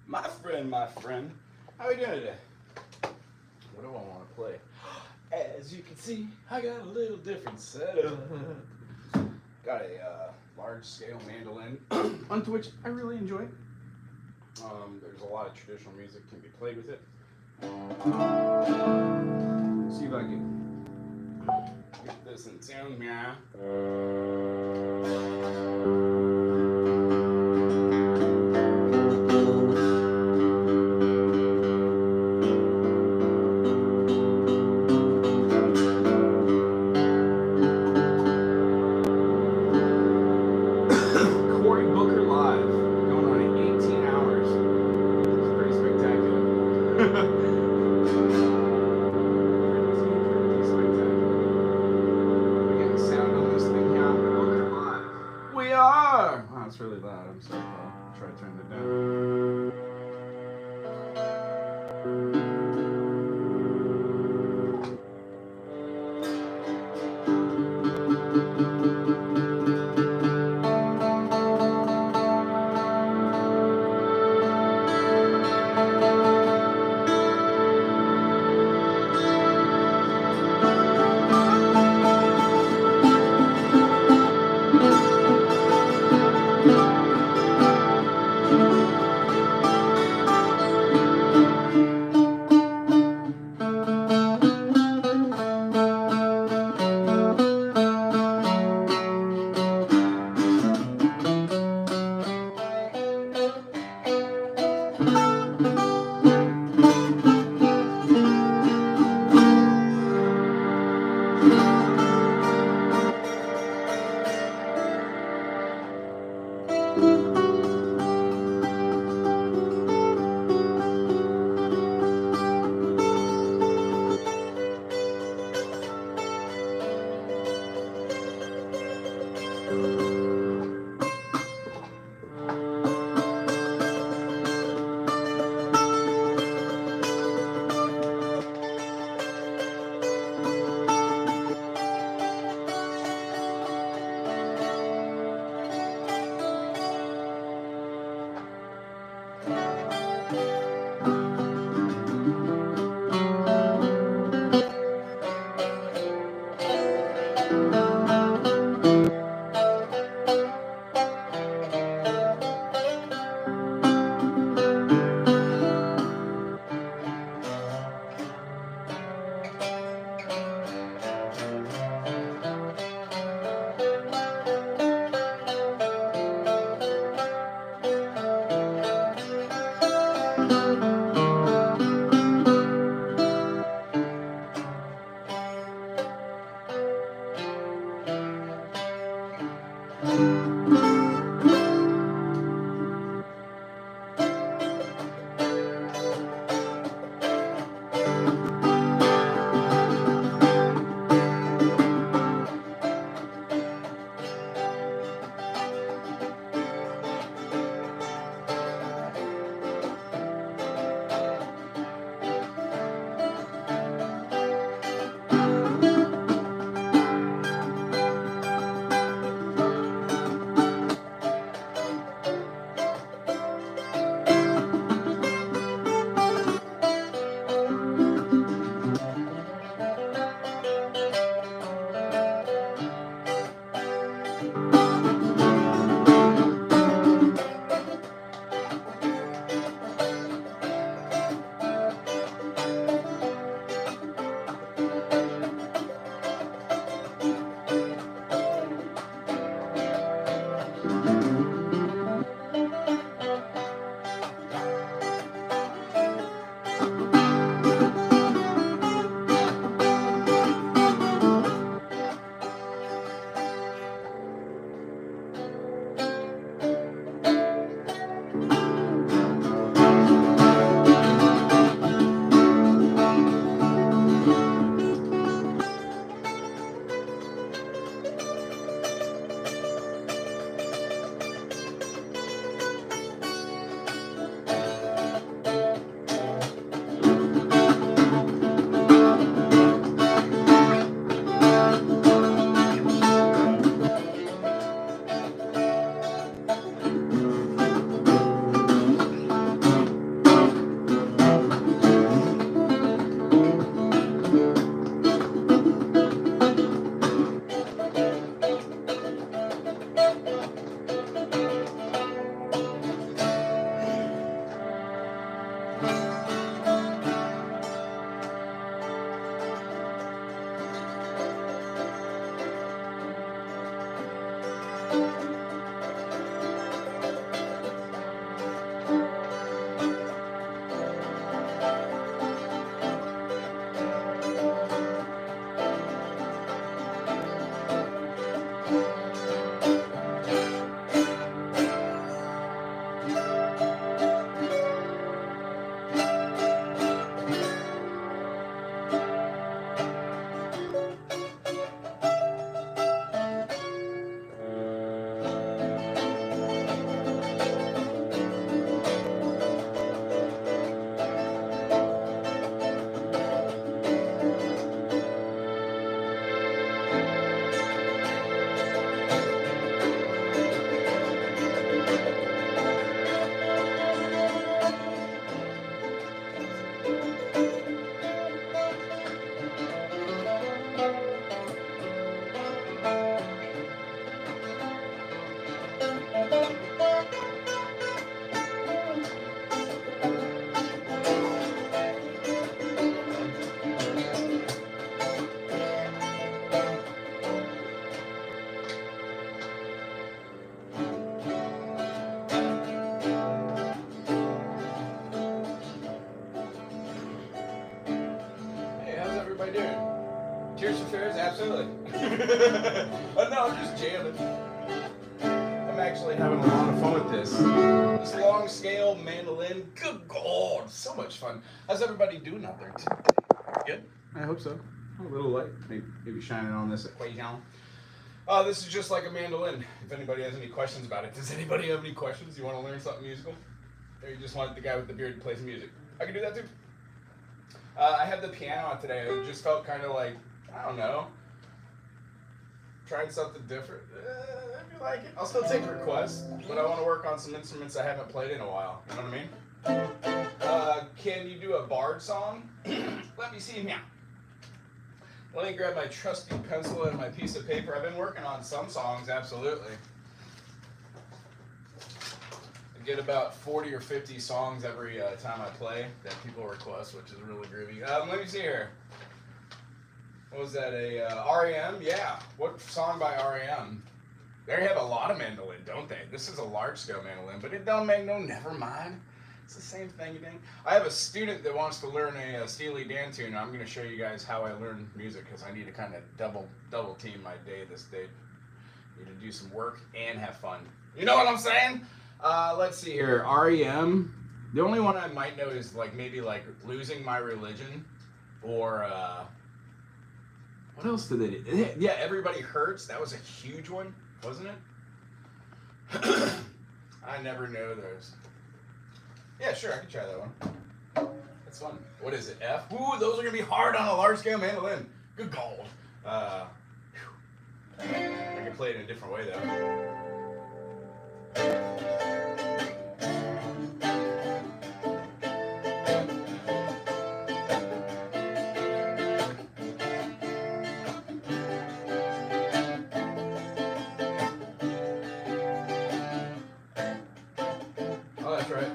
My friend, how are you doing today? What do I want to play? As you can see, I got a little different setup. Got a large-scale mandolin, onto which I really enjoy. There's a lot of traditional music can be played with it. See if I can get this in tune. Yeah. Wow, it's really loud. I'm sorry, Paul. I'll try to turn it down. Tears for Fears, absolutely. No, I'm just jamming. I'm actually having a lot of fun with this. This long scale mandolin, good God, so much fun. How's everybody doing out there today? Good? I hope so. A little light, maybe shining on this equation. This is just like a mandolin. If anybody has any questions about it, does anybody have any questions? You want to learn something musical? Or you just want the guy with the beard to play some music? I can do that too. I have the piano out today. It just felt kind of like, I don't know, trying something different. If you like it, I'll still take requests, but I want to work on some instruments I haven't played in a while. You know what I mean? Can you do a bard song? Let me see now. Let me grab my trusty pencil and my piece of paper. I've been working on some songs, absolutely. I get about 40 or 50 songs every time I play that people request, which is really groovy. Let me see here. What was that, a REM? Yeah. What song by REM? They have a lot of mandolin, don't they? This is a large-scale mandolin, but it don't make no never mind. It's the same thing. I have a student that wants to learn a Steely Dan tune. I'm going to show you guys how I learn music because I need to kind of double team my day this day. Need to do some work and have fun. You know what I'm saying? Let's see here. REM. The only one I might know is maybe Losing My Religion, or what else did they do? Yeah, Everybody Hurts. That was a huge one, wasn't it? I never know those. Yeah, sure, I can try that one. That's fun. What is it, F? Ooh, those are going to be hard on a large-scale mandolin. Good gold. I can play it in a different way, though. Oh, that's right.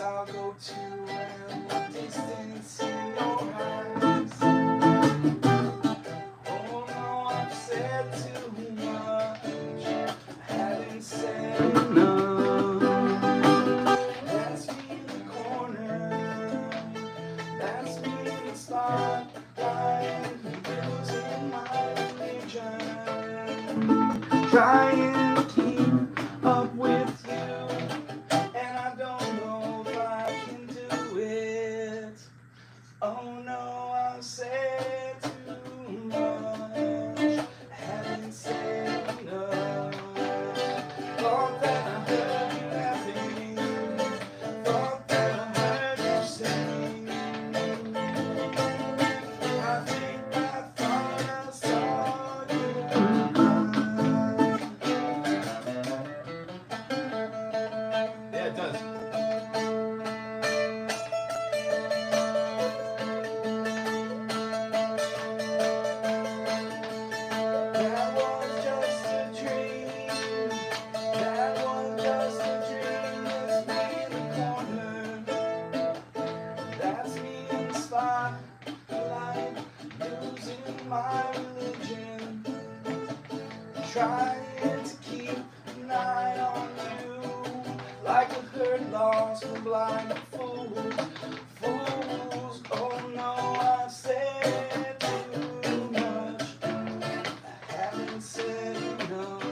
I'll go to and the distance in your eyes. Oh no, I've said too much. I haven't said enough. That's me in the corner. That's me in the spotlight. Losing my religion. Trying to keep up with you. Oh no, I've said too much. I haven't said enough. Thought that I heard you laughing. Thought that I heard you sing. I think I thought I saw you cry. Yeah, it does. My religion, trying to keep an eye on you, like a herd lost and blind fools. Oh no, I've said too much. I haven't said enough.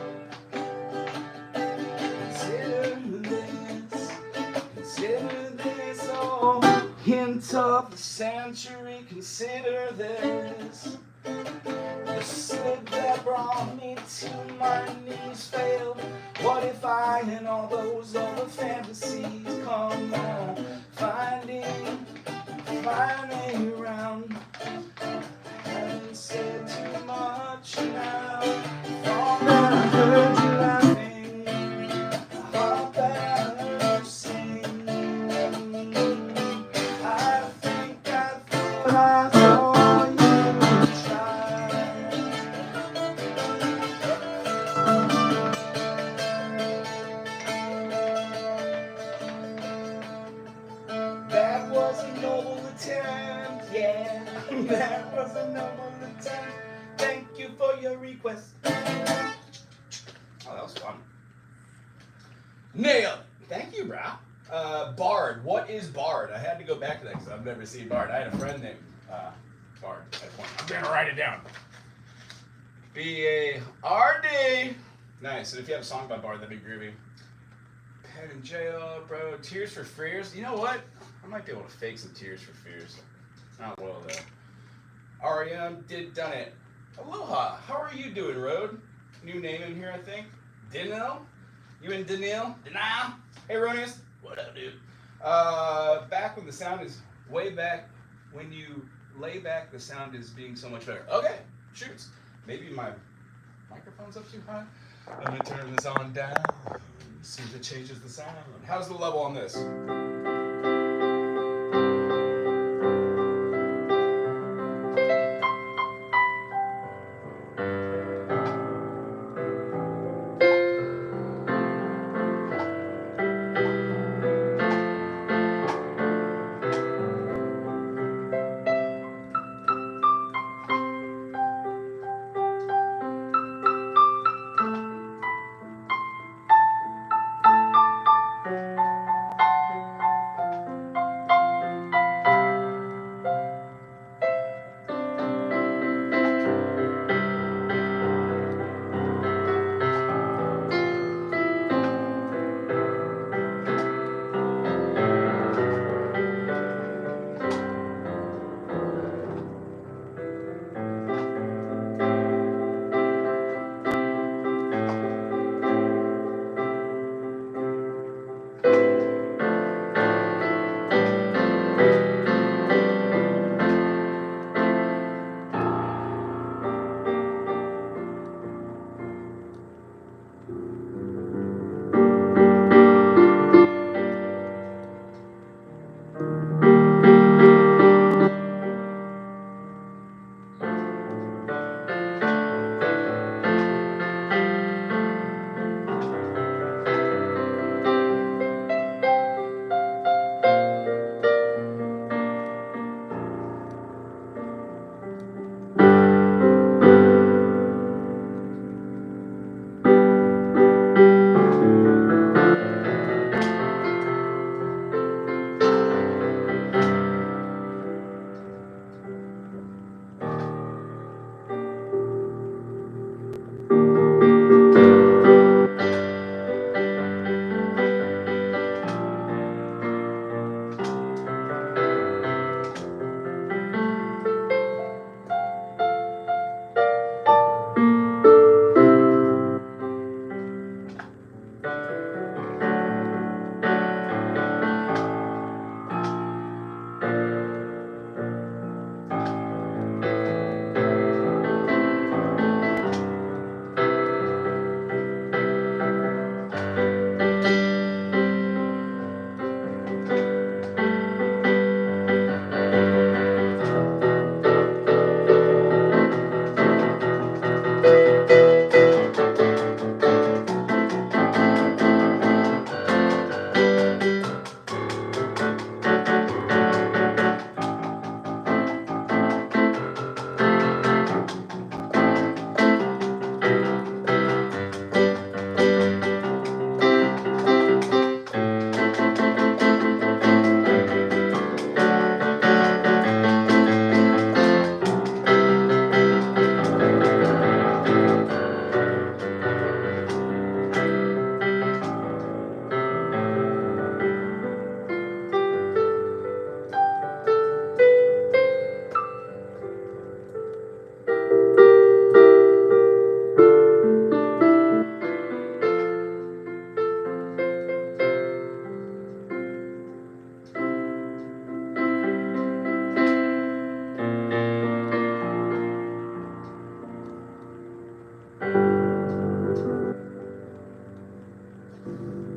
Consider this, oh, hint of the century. Consider this. The slip that brought me to my knees failed. What if I and all those other fantasies come on? Finding around. I haven't said too much now. Thought that I heard you laughing. Thought that I heard you sing. I think I thought I saw you. That was a noble attempt, yeah. That was a noble attempt. Thank you for your request. Oh, that was fun. Nailed. Thank you, bro. Bard. What is Bard? I had to go back to that because I've never seen Bard. I had a friend named Bard at a point. I'm going to write it down. B-A-R-D. Nice. And if you have a song by Bard, that'd be groovy. Pen and jail, bro. Tears for Fears. You know what? I might be able to fake some Tears for Fears. Not well, though. R.E.M. done it. Aloha. How are you doing, Road? New name in here, I think. Daniel? You and Daniel? Denial? Hey, Ronius. What up, dude? Back when the sound is way back. When you lay back, the sound is being so much better. Okay. Shoots. Maybe my microphone's up too high. Let me turn this on down. See if it changes the sound. How's the level on this?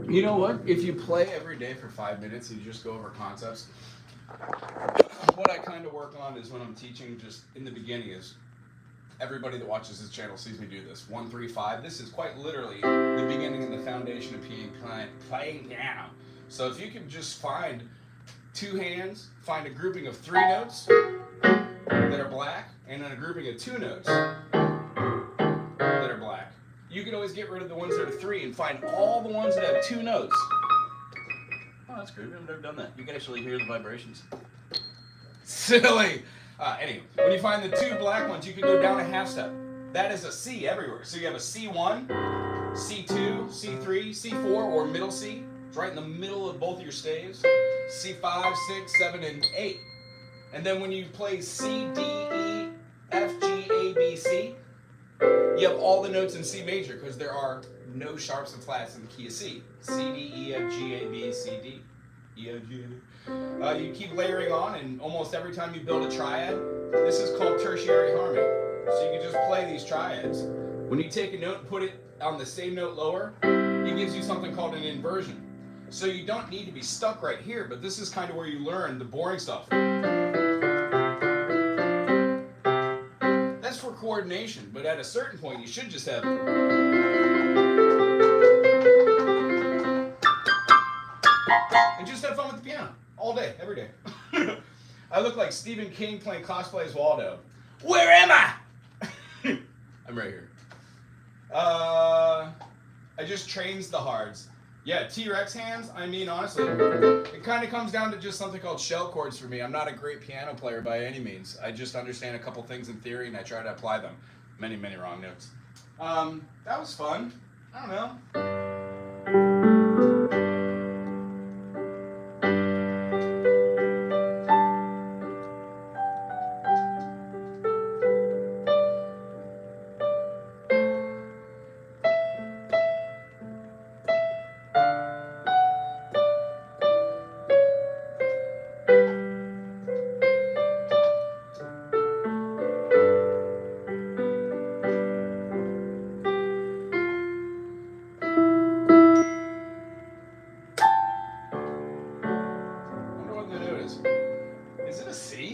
You know what? If you play every day for 5 minutes and you just go over concepts, what I kind of work on is when I'm teaching just in the beginning is everybody that watches this channel sees me do this. 1, 3, 5. This is quite literally the beginning and the foundation of playing piano. So if you can just find 2 hands, find a grouping of 3 notes that are black, and then a grouping of 2 notes that are black, you can always get rid of the ones that are 3 and find all the ones that have 2 notes. Oh, that's good. I've never done that. You can actually hear the vibrations. Silly. Anyway, when you find the 2 black ones, you can go down a half step. That is a C everywhere. So you have a C1, C2, C3, C4, or middle C. It's right in the middle of both your staves. C5, 6, 7, and 8. And then when you play C, D, E, F, G, A, B, C, you have all the notes in C major because there are no sharps and flats in the key of C. C, D, E, F, G, A, B, C, D, E, F, G, A, B. You keep layering on, and almost every time you build a triad, this is called tertiary harmony. So you can just play these triads. When you take a note and put it on the same note lower, it gives you something called an inversion. So you don't need to be stuck right here, but this is kind of where you learn the boring stuff. That's for coordination, but at a certain point you should just have and just have fun with the piano all day, every day. I look like Stephen King playing cosplay as Waldo. Where am I? I'm right here. I just trains the hards. Yeah, T-Rex hands, I mean, honestly, it kind of comes down to just something called shell chords for me. I'm not a great piano player by any means. I just understand a couple things in theory and I try to apply them. Many, many wrong notes. That was fun. I don't know. Is it a C?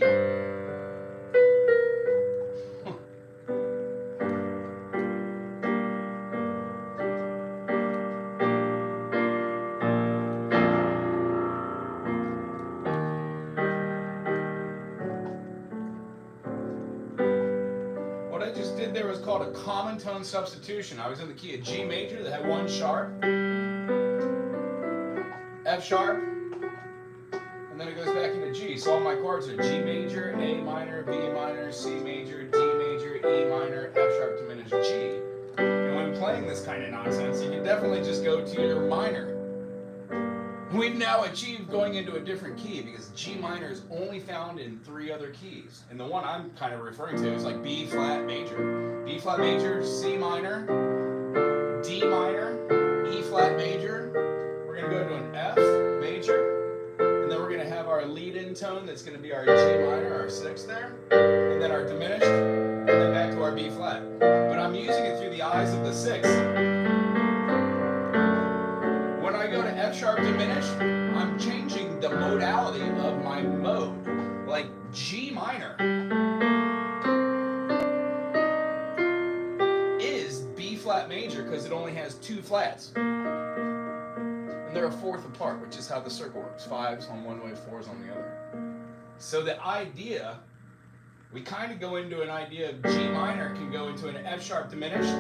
What I just did there was called a common tone substitution. I was in the key of G major that had 1 sharp, F sharp, and then it goes back into G. So all my chords are G major, A minor, B minor, C major, D major, E minor, F sharp diminished G. And when playing this kind of nonsense, you can definitely just go to your minor. We've now achieved going into a different key because G minor is only found in 3 other keys. And the one I'm kind of referring to is like B flat major. B flat major, C minor, D minor, E flat major. We're going to go to an F major. And then we're going to have our lead-in tone that's going to be our G minor, our 6th there. And then our diminished. And then back to our B flat. But I'm using it through the eyes of the 6th. When I go to F sharp diminished, I'm changing the modality of my mode. Like G minor is B flat major because it only has 2 flats. And they're a 4th apart, which is how the circle works. 5's on one way, 4's on the other. So the idea, we kind of go into an idea of G minor can go into an F sharp diminished.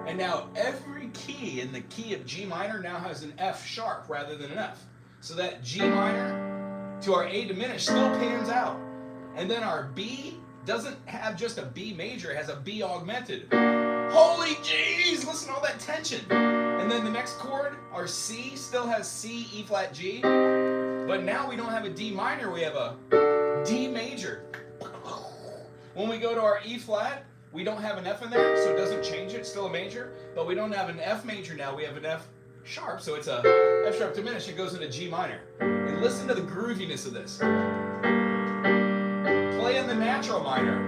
And now every key in the key of G minor now has an F sharp rather than an F. So that G minor to our A diminished still pans out. And then our B doesn't have just a B major, it has a B augmented. Holy jeez, listen to all that tension. And then the next chord, our C, still has C, E flat, G. But now we don't have a D minor, we have a D major. When we go to our E flat, we don't have an F in there, so it doesn't change it, it's still a major. But we don't have an F major now, we have an F sharp, so it's a F sharp diminished, it goes into G minor. And listen to the grooviness of this. Play in the natural minor.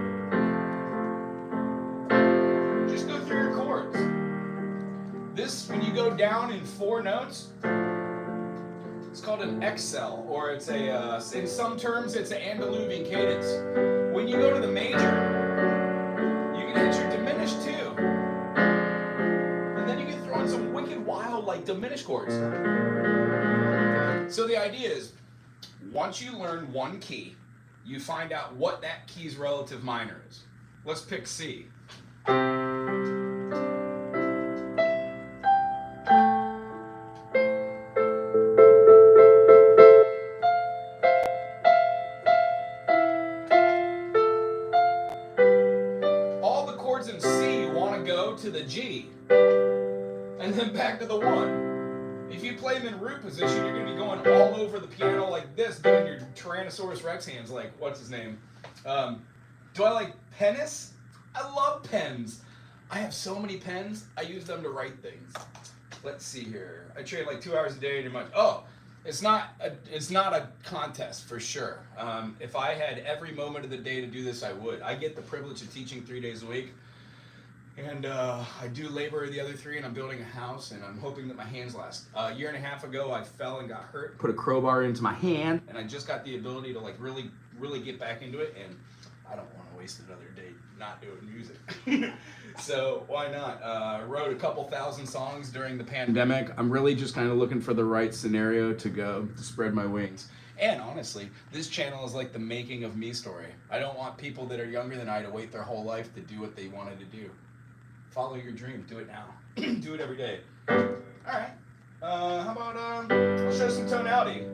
Just go through your chords. This, when you go down in 4 notes, it's called an excel, or it's a, in some terms, it's an Andaluvian cadence. When you go to the major, hit your diminished too. And then you can throw in some wicked wild like diminished chords. So the idea is, once you learn one key, you find out what that key's relative minor is. Let's pick C. to the G, and then back to the 1. If you play them in root position, you're going to be going all over the piano like this, doing your Tyrannosaurus Rex hands like, what's his name? Do I like penis? I love pens. I have so many pens, I use them to write things. Let's see here. I train like 2 hours a day, too much. Oh, it's not a contest for sure. If I had every moment of the day to do this, I would. I get the privilege of teaching 3 days a week. And I do labor the other 3, and I'm building a house, and I'm hoping that my hands last. A year and a half ago, I fell and got hurt. Put a crowbar into my hand, and I just got the ability to like really get back into it, and I don't want to waste another day not doing music. So why not? I wrote a couple thousand songs during the pandemic. I'm really just kind of looking for the right scenario to go to spread my wings. And honestly, this channel is like the making of me story. I don't want people that are younger than I to wait their whole life to do what they wanted to do. Follow your dream. Do it now. Do it every day. All right. How about I'll show some tonality.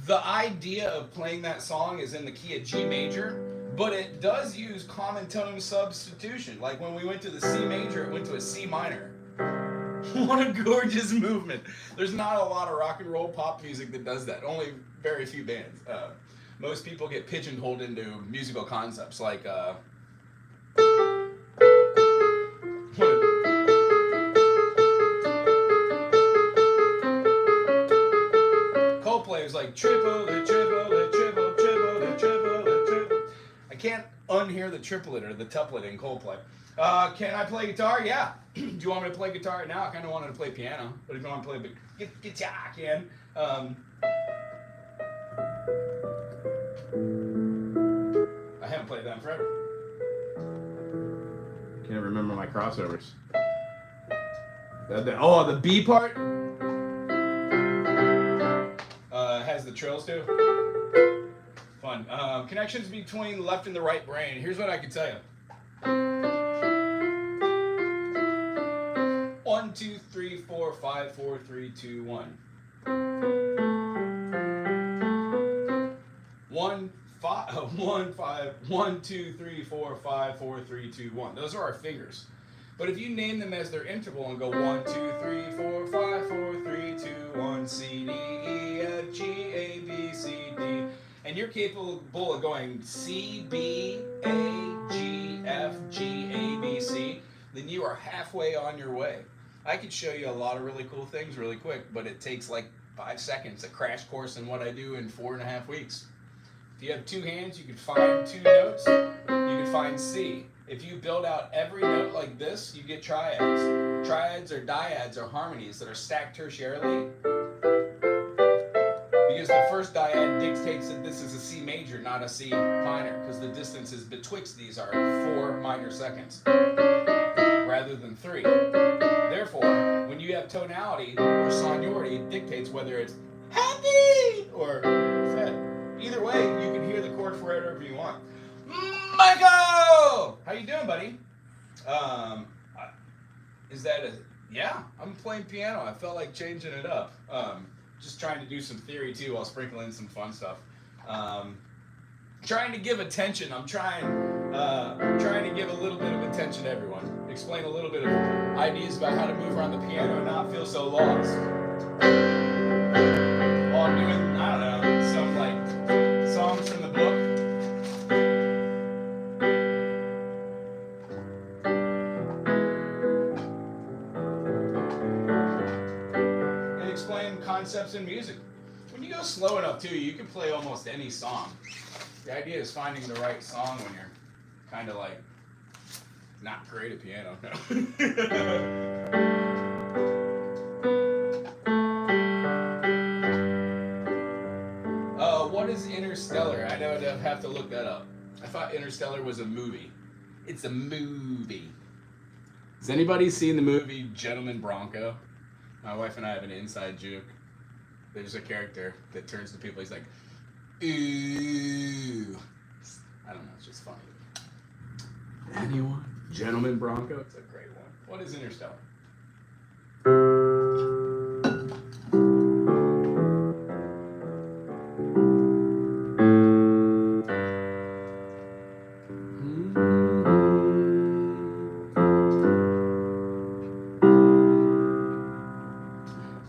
The idea of playing that song is in the key of G major, but it does use common tone substitution. Like when we went to the C major, it went to a C minor. What a gorgeous movement. There's not a lot of rock and roll pop music that does that. Only very few bands. Most people get pigeonholed into musical concepts like Coldplay is like triplet, triplet, triple, triplet, triplet, triple. I can't unhear the triplet or the tuplet in Coldplay. Can I play guitar? Yeah. Do you want me to play guitar now? I kind of wanted to play piano, but if you want to play guitar, I can. I haven't played that in forever. Can't remember my crossovers. The B part has the trills too. Fun. Connections between the left and the right brain. Here's what I can tell you. 1, 2, 3, 4, 5, 4, 3, 2, 1. 1, 2, 3, 4, 5, 4, 3, 2, 1. Those are our fingers. But if you name them as their interval and go 1, 2, 3, 4, 5, 4, 3, 2, 1, C, D, E, F, G, A, B, C, D, and you're capable of going C, B, A, G, F, G, A, B, C, then you are halfway on your way. I could show you a lot of really cool things really quick, but it takes like 5 seconds, a crash course in what I do in 4.5 weeks. If you have 2 hands, you can find 2 notes, you can find C. If you build out every note like this, you get triads. Triads or dyads are harmonies that are stacked tertiarily, because the first dyad dictates that this is a C major, not a C minor, because the distances betwixt these are 4 minor seconds rather than 3. Therefore, when you have tonality or sonority, it dictates whether it's happy or sad. Either way, you can hear the chord for whatever you want. Michael! How you doing, buddy? Is that a... Yeah, I'm playing piano. I felt like changing it up. Just trying to do some theory, too, while sprinkling in some fun stuff. trying to give attention. I'm trying to give a little bit of attention to everyone. Explain a little bit of ideas about how to move around the piano and not feel so lost. While I'm doing, I don't know, some like songs from the book. And explain concepts in music. When you go slow enough too, you can play almost any song. The idea is finding the right song when you're kind of like not great at piano. No. What is Interstellar? I know I'd have to look that up. I thought Interstellar was a movie. It's a movie. Has anybody seen the movie Gentleman Bronco? My wife and I have an inside joke. There's a character that turns to people. He's like, ooh. I don't know. It's just funny. Anyone? Gentleman Bronco? It's a great one. What is Interstellar?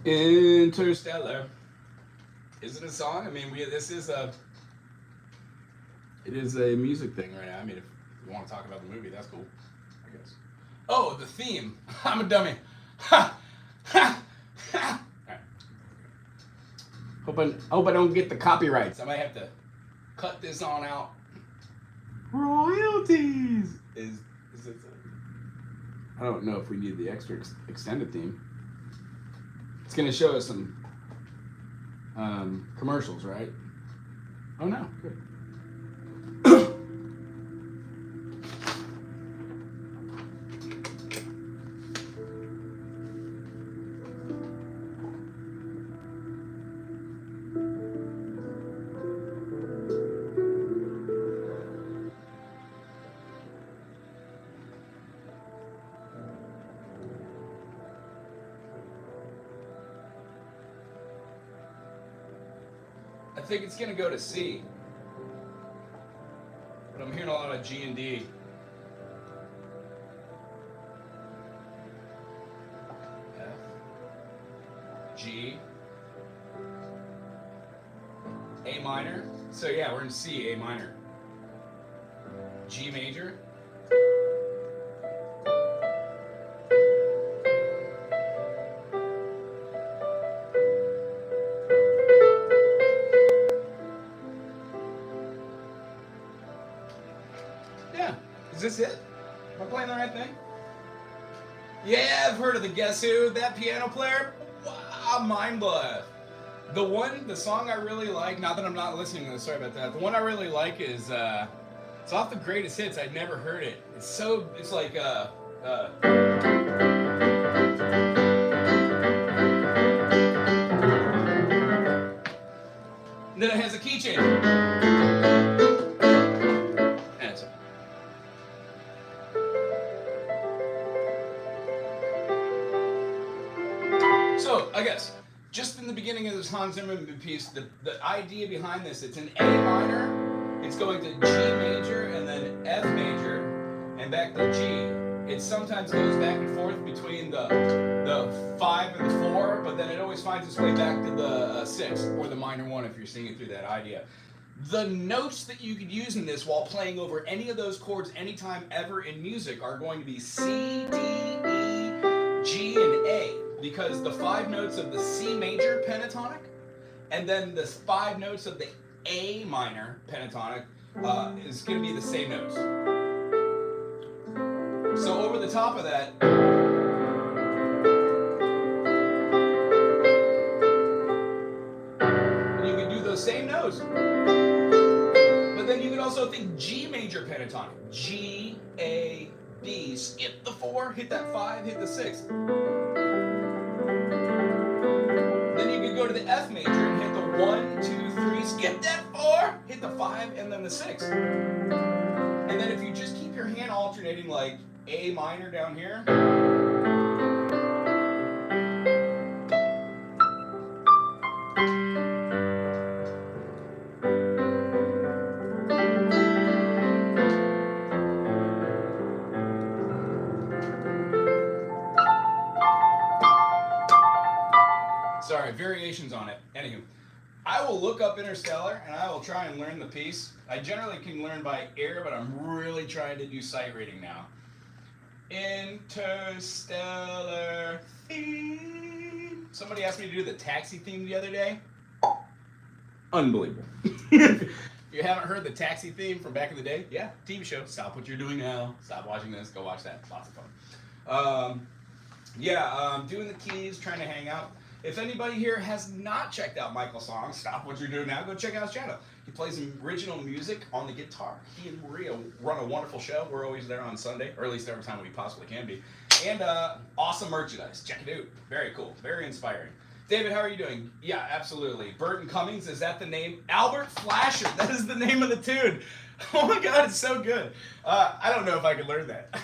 Interstellar. Is it a song? I mean, it is a music thing right now. I mean, if you want to talk about the movie, that's cool, I guess. Oh, the theme. I'm a dummy. Ha! Ha! Ha! All right. Hope I don't get the copyrights. I might have to cut this on out. Royalties. Is it? I don't know if we need the extra extended theme. It's gonna show us some commercials, right? Oh no, good. I think it's gonna go to C, but I'm hearing a lot of G and D. F, G, A minor. So yeah, we're in C, A minor, G major. Is this it? Am I playing the right thing? Yeah, I've heard of the Guess Who, that piano player. Wow, mind blown. The song I really like, not that I'm not listening to this, sorry about that. The one I really like is, it's off the greatest hits. I'd never heard it. It's like, and then it has a key change. So, I guess, just in the beginning of this Hans Zimmer piece, the idea behind this, it's an A minor, it's going to G major, and then F major, and back to G. It sometimes goes back and forth between the 5 and the 4, but then it always finds its way back to the 6, or the minor 1 if you're seeing it through that idea. The notes that you could use in this while playing over any of those chords anytime ever in music are going to be C, D, E, G, and A. Because the 5 notes of the C major pentatonic and then the 5 notes of the A minor pentatonic is going to be the same notes. So over the top of that, you can do those same notes. But then you can also think G major pentatonic. G, A, B. Skip the 4, hit that 5, hit the 6. Then you could go to the F major and hit the 1, 2, 3, skip that 4, hit the 5, and then the 6. And then if you just keep your hand alternating like A minor down here, variations on it. Anywho, I will look up Interstellar and I will try and learn the piece. I generally can learn by ear, but I'm really trying to do sight reading now. Interstellar theme. Somebody asked me to do the Taxi theme the other day. Unbelievable. If you haven't heard the Taxi theme from back in the day, yeah, TV show. Stop what you're doing now. Stop watching this. Go watch that. Lots of fun. Doing the keys, trying to hang out. If anybody here has not checked out Michael's song, stop what you're doing now. Go check out his channel. He plays original music on the guitar. He and Maria run a wonderful show. We're always there on Sunday, or at least every time we possibly can be. And awesome merchandise. Check it out. Very cool. Very inspiring. David, how are you doing? Yeah, absolutely. Burton Cummings, is that the name? Albert Flasher. That is the name of the tune. Oh my God, it's so good. I don't know if I can learn that.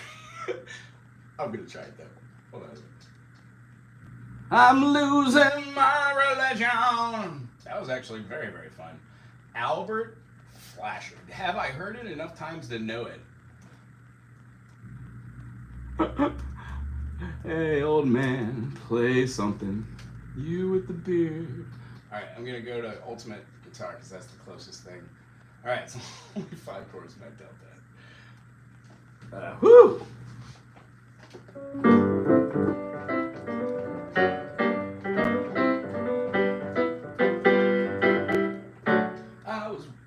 I'm going to try it though. Hold on. I'm losing my religion. That was actually very, very fun. Albert Flasher. Have I heard it enough times to know it? Hey, old man, play something. You with the beard. All right, I'm going to go to ultimate guitar because that's the closest thing. All right, so only 5 chords meant that. Whoo!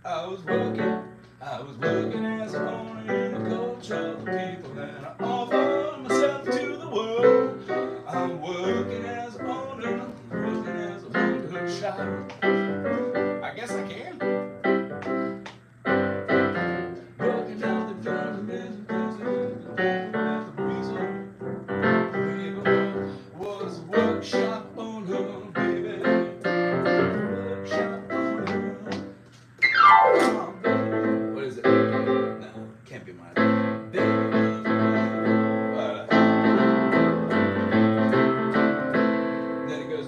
I was working as a owner in the culture of the people, and I offer myself to the world. I'm working as a owner, working as a wonderhood child. I guess I can. Working out the fundamental reason. Baby was a workshop owner, baby. Workshop owner. What is it? No, can't be mine. Then it goes.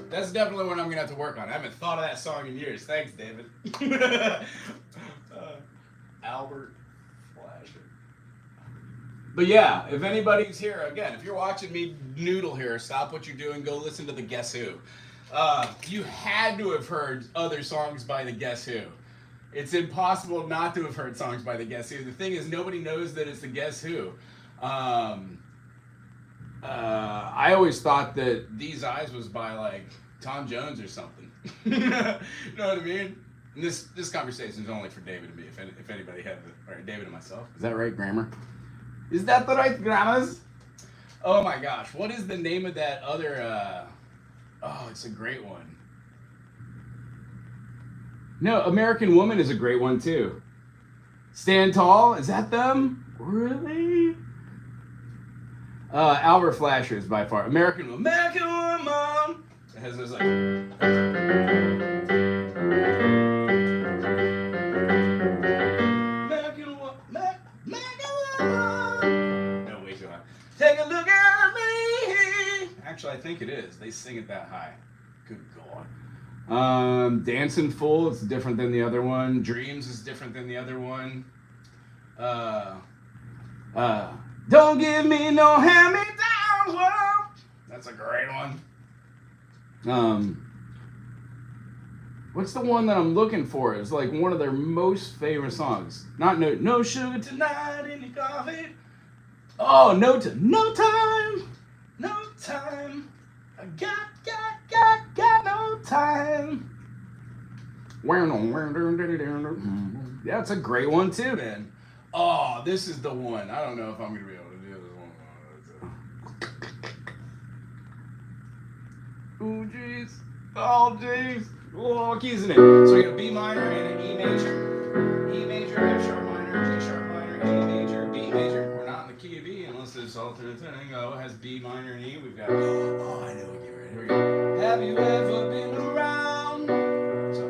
That's definitely what I'm gonna have to work on. I haven't thought of that song in years. Thanks, David. Albert Flasher. But yeah, if anybody's here, again, if you're watching me noodle here, stop what you're doing, go listen to the Guess Who. You had to have heard other songs by the Guess Who. It's impossible not to have heard songs by the Guess Who. The thing is, nobody knows that it's the Guess Who. I always thought that These Eyes was by like Tom Jones or something. You know what I mean? And this conversation is only for David and me. If anybody had David and myself. Is that right, grammar? Is that the right grammars? Oh my gosh, what is the name of that other? Oh, it's a great one. No, American Woman is a great one too. Stand Tall, is that them? Really? Albert Flasher is by far American Woman. It has this like. No, way too high. Take a look at me. Actually, I think it is. They sing it that high. Good God. Dancing Fool is different than the other one. Dreams is different than the other one. Don't give me no hand-me-down world. That's a great one. What's the one that I'm looking for? It's like one of their most favorite songs. Not No Sugar Tonight in your coffee. Oh, No Time. I got no time. Yeah, it's a great one too, man. Oh, this is the one. I don't know if I'm gonna be able to do this one. Oh, jeez. Oh, jeez. Oh, keys in it. So we got a B minor and an E major. E major, F sharp minor, G sharp minor, A major, B major. We're not in the key of E unless it's alternate tuning. Oh, it has B minor and E. We've got. Oh, I know what you're right. Here we go. Have you ever been around? So,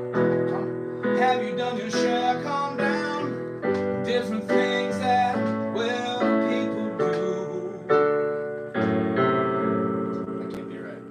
calm. Have you done your share? Calm down. Different things that, well, people do. I can't be right.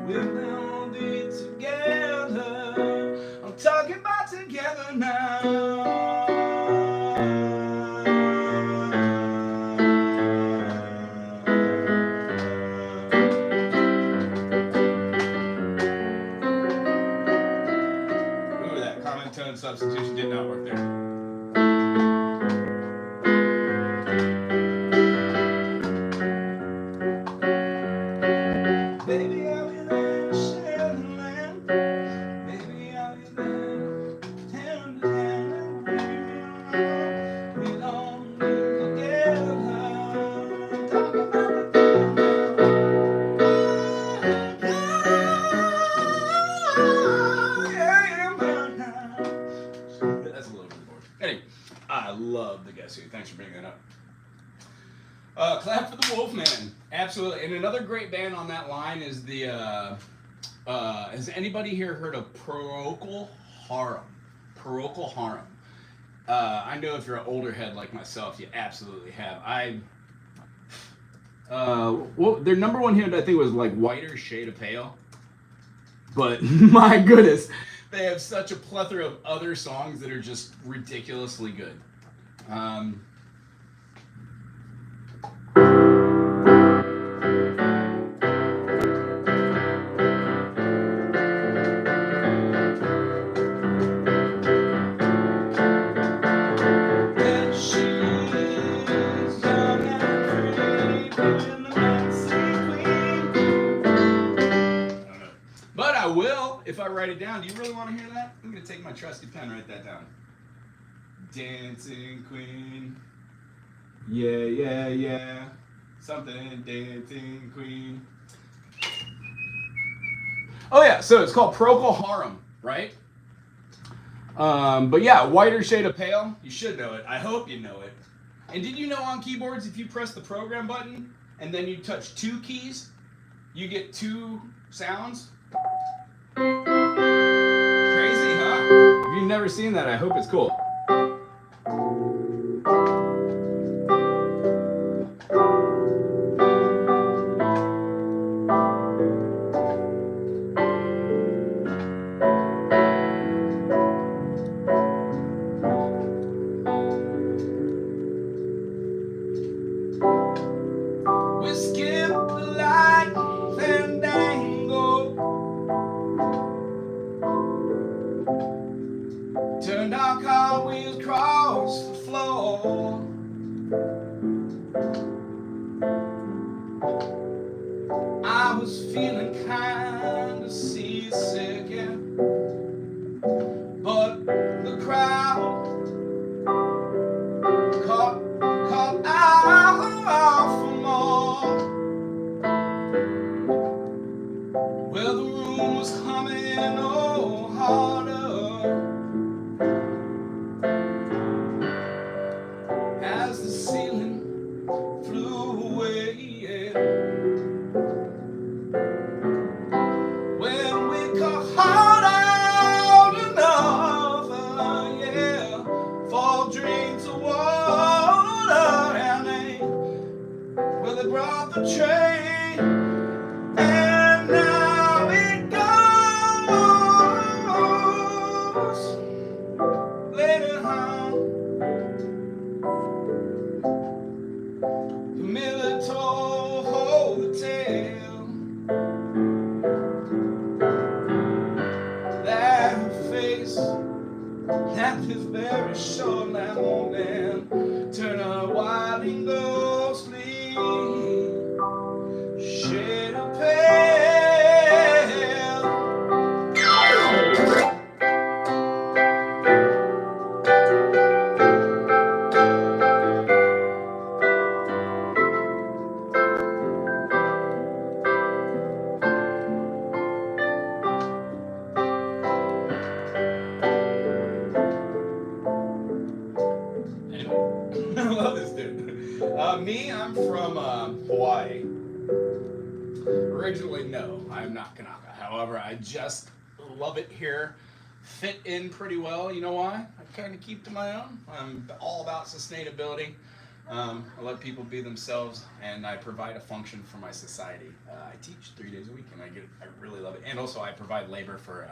We'll all be together. I'm talking about together now. Ooh, that common tone substitution did not work there. Baby, I'll be there to share the land. Baby, I'll be there, hand in hand, and we'll all be together. Talk about that's a little bit boring. Anyway, I love the Guess Who. Thanks for bringing that up. Clap for the Wolfman. Absolutely. And another great band on that line is the, has anybody here heard of Procol Harum? Procol Harum. I know if you're an older head like myself, you absolutely have. Well, their number one hit I think was like Whiter Shade of Pale. But my goodness, they have such a plethora of other songs that are just ridiculously good. If I write it down, do you really want to hear that? I'm going to take my trusty pen and write that down. Dancing Queen. Yeah, yeah, yeah. Something Dancing Queen. Oh yeah, so it's called Procol Harum, right? But yeah, Whiter Shade of Pale. You should know it. I hope you know it. And did you know on keyboards, if you press the program button and then you touch two keys, you get two sounds? Crazy, huh? If you've never seen that, I hope it's cool. We skip the light fandango, turned our car wheels across the floor. I was feeling kinda seasick, yeah. But the crowd caught out for more. Well, the room was humming oh harder as the ceiling flew away, yeah. When we got hard out another, yeah, 4 drinks of water, and they brought the train, and now it goes. Later on, the Miller told the tale that her face at this very short lamb old man turned a wild and ghostly shade of pale. Anyway, I love this dude. Me, I'm from Hawaii. Originally, no, I'm not Kanaka. However, I just love it here. Fit in pretty well. You know why? I kind of keep to my own. I'm all about sustainability. I let people be themselves, and I provide a function for my society. I teach 3 days a week, and I really love it. And also, I provide labor for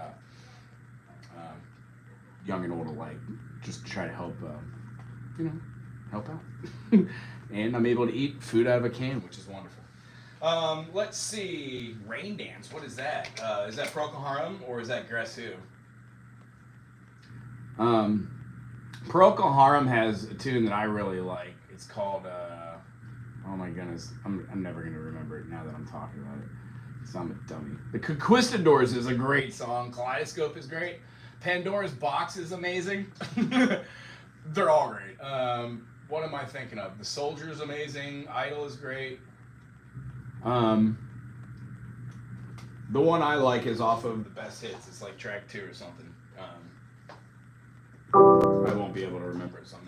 young and old alike, just to try to help, help out. And I'm able to eat food out of a can, which is wonderful. Let's see, Rain Dance. What is that? Is that Procol Harum or is that Guess Who? Procol Harum has a tune that I really like. It's called, oh my goodness, I'm never going to remember it now that I'm talking about it. So I'm a dummy. The Conquistadors is a great song. Kaleidoscope is great. Pandora's Box is amazing. They're all great. What am I thinking of? The Soldier is amazing. Idol is great. The one I like is off of the Best Hits. It's like track 2 or something. I won't be able to remember it, so I'm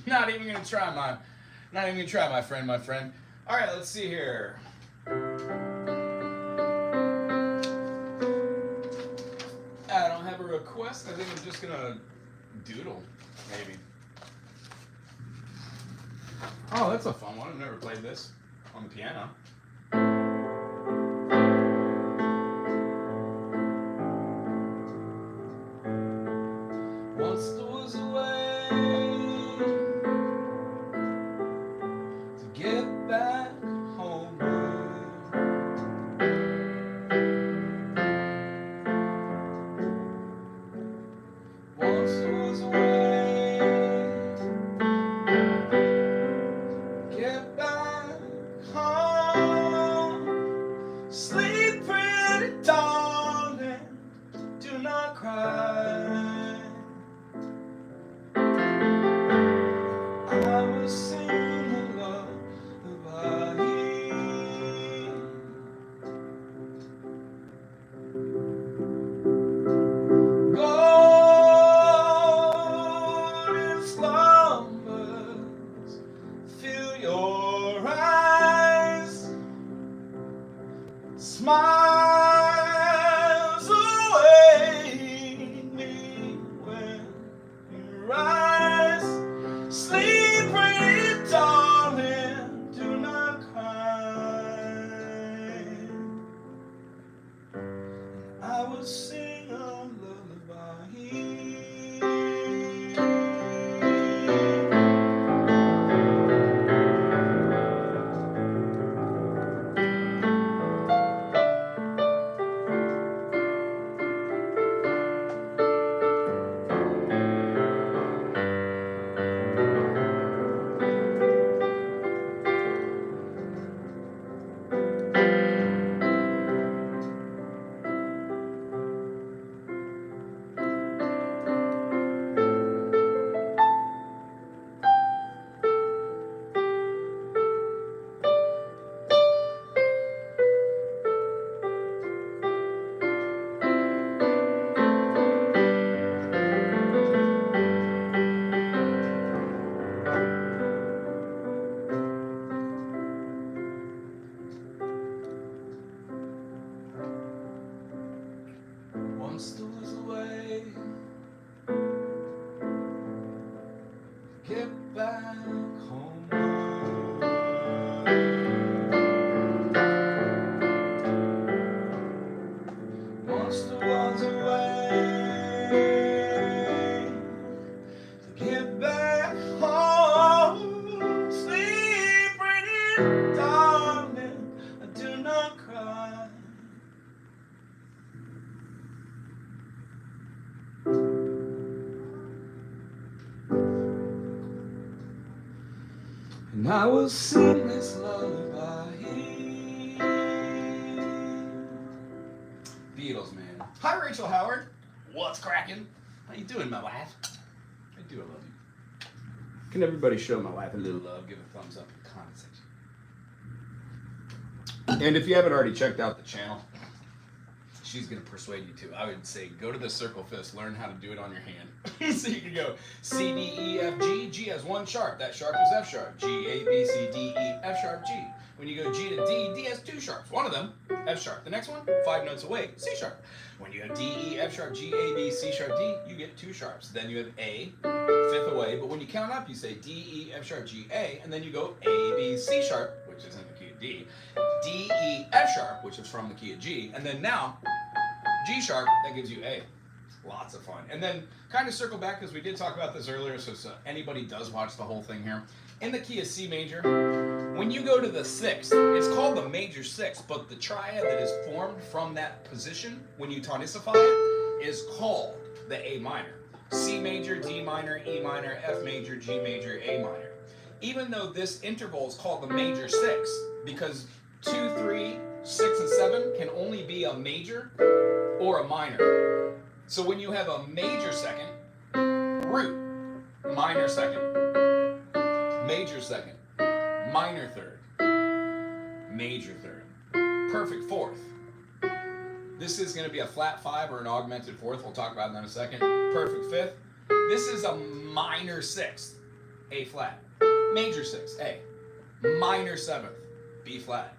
not even gonna try, my friend. All right, let's see here. I don't have a request. I think I'm just gonna doodle, maybe. Oh, that's a fun one. I've never played this on the piano. Once there was a way to get back home. Once there was a way to get back home. Sleep pretty darling, do not cry. I was singing a lullaby. Golden slumbers fill your eyes. Smiles await me when you rise. Sleep, pretty darling, do not cry. I will sing a lullaby. Once there was a way to get back home. Once there was a way to get back home. Sleep, pretty darling, do not cry. And I will sing this lullaby. Beatles, man. Hi, Rachel Howard. What's cracking? How you doing, my wife? I do, I love you. Can everybody show my wife a little love? Give a thumbs up in the comment section. And if you haven't already checked out the channel, she's going to persuade you to. I would say go to the circle fist, learn how to do it on your hand. So you can go C, D, E, F, G. G has one sharp. That sharp is F sharp. G, A, B, C, D, E, F sharp, G. When you go G to D, D has 2 sharps. One of them, F sharp. The next one, 5 notes away, C sharp. When you have D, E, F sharp, G, A, B, C sharp, D, you get 2 sharps. Then you have A, 5th away. But when you count up, you say D, E, F sharp, G, A, and then you go A, B, C sharp, which is in the key of D, D, E, F sharp, which is from the key of G, and then now G sharp, that gives you A. Lots of fun. And then kind of circle back, because we did talk about this earlier, so anybody does watch the whole thing here. In the key of C major, when you go to the 6th, it's called the major 6th, but the triad that is formed from that position, when you tonicify it, is called the A minor. C major, D minor, E minor, F major, G major, A minor. Even though this interval is called the major 6th, because 2, 3, 6, and 7 can only be a major or a minor. So when you have a major second, root, minor second, major second, minor third, major third, perfect 4th. This is going to be a flat 5 or an augmented 4th. We'll talk about that in a second. Perfect 5th. This is a minor 6th, A flat. Major 6th, A. Minor 7th, B flat.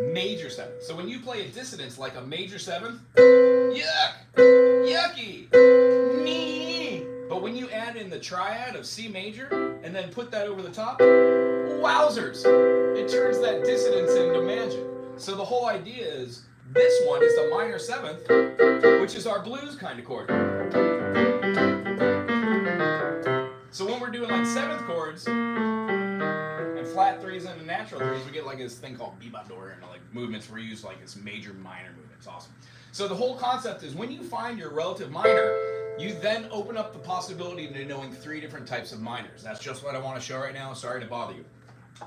Major 7th. So when you play a dissonance like a major 7th, yuck, yucky, me. But when you add in the triad of C major and then put that over the top, wowzers, it turns that dissonance into magic. So the whole idea is this one is the minor 7th, which is our blues kind of chord. So when we're doing like 7th chords and flat 3s and natural 3s, we get like this thing called bebop-dor and like movements where we use like this major minor movement. It's awesome. So the whole concept is when you find your relative minor, you then open up the possibility of knowing 3 different types of minors. That's just what I want to show right now. Sorry to bother you.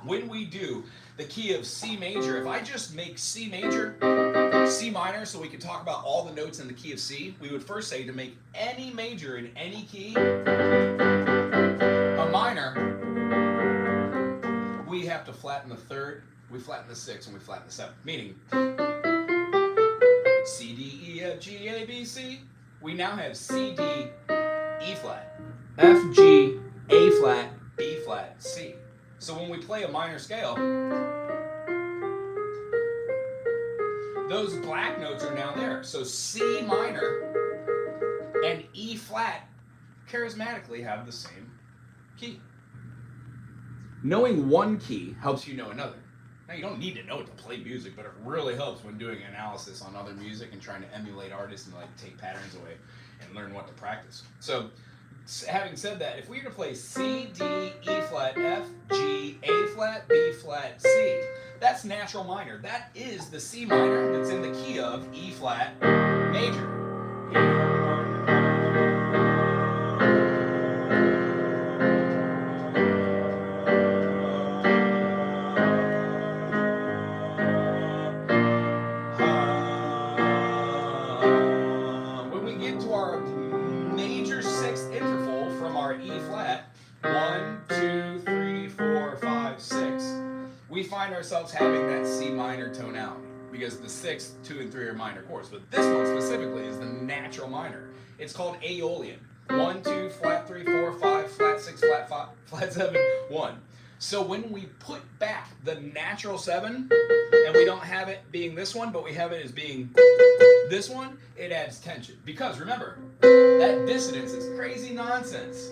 When we do the key of C major, if I just make C major, C minor, so we can talk about all the notes in the key of C, we would first say to make any major in any key a minor, we have to flatten the 3rd, we flatten the 6th, and we flatten the 7th. Meaning, C, D, E, F, G, A, B, C. We now have C, D, E flat, F, G, A flat, B flat, C. So when we play a minor scale, those black notes are now there. So C minor and E flat charismatically have the same key. Knowing one key helps you know another. Now, you don't need to know it to play music, but it really helps when doing analysis on other music and trying to emulate artists and like take patterns away and learn what to practice. So, having said that, if we were to play C, D, E flat, F, G, A flat, B flat, C, that's natural minor. That is the C minor that's in the key of E flat major. When we get to our major 6th interval from our E flat, 1, 2, 3, 4, 5, 6, we find ourselves having that C minor tonality because the 6th, 2, and 3 are minor chords. But this one specifically is the natural minor. It's called Aeolian. 1, 2, flat 3, 4, 5, flat 6, flat 5, flat 7, 1. So when we put back the natural 7, and we don't have it being this one, but we have it as being this one, it adds tension. Because remember, that dissonance is crazy nonsense.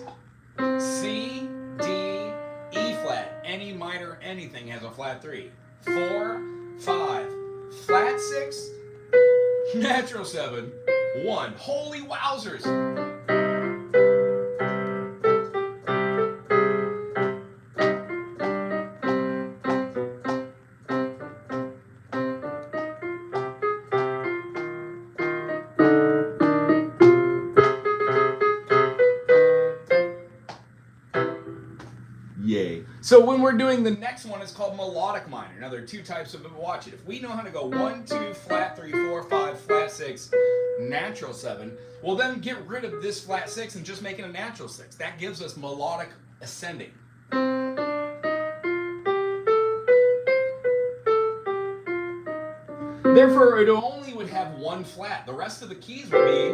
C, D, E flat, any minor anything has a flat 3. 4, 5, flat 6, natural 7, 1. Holy wowzers! Yay. So when we're doing the next one, it's called melodic minor. Now there are 2 types of it. Watch it. If we know how to go 1, 2, flat 3, 4, 5, flat 6, natural 7, we'll then get rid of this flat 6 and just make it a natural 6. That gives us melodic ascending. Therefore, it only would have 1 flat. The rest of the keys would be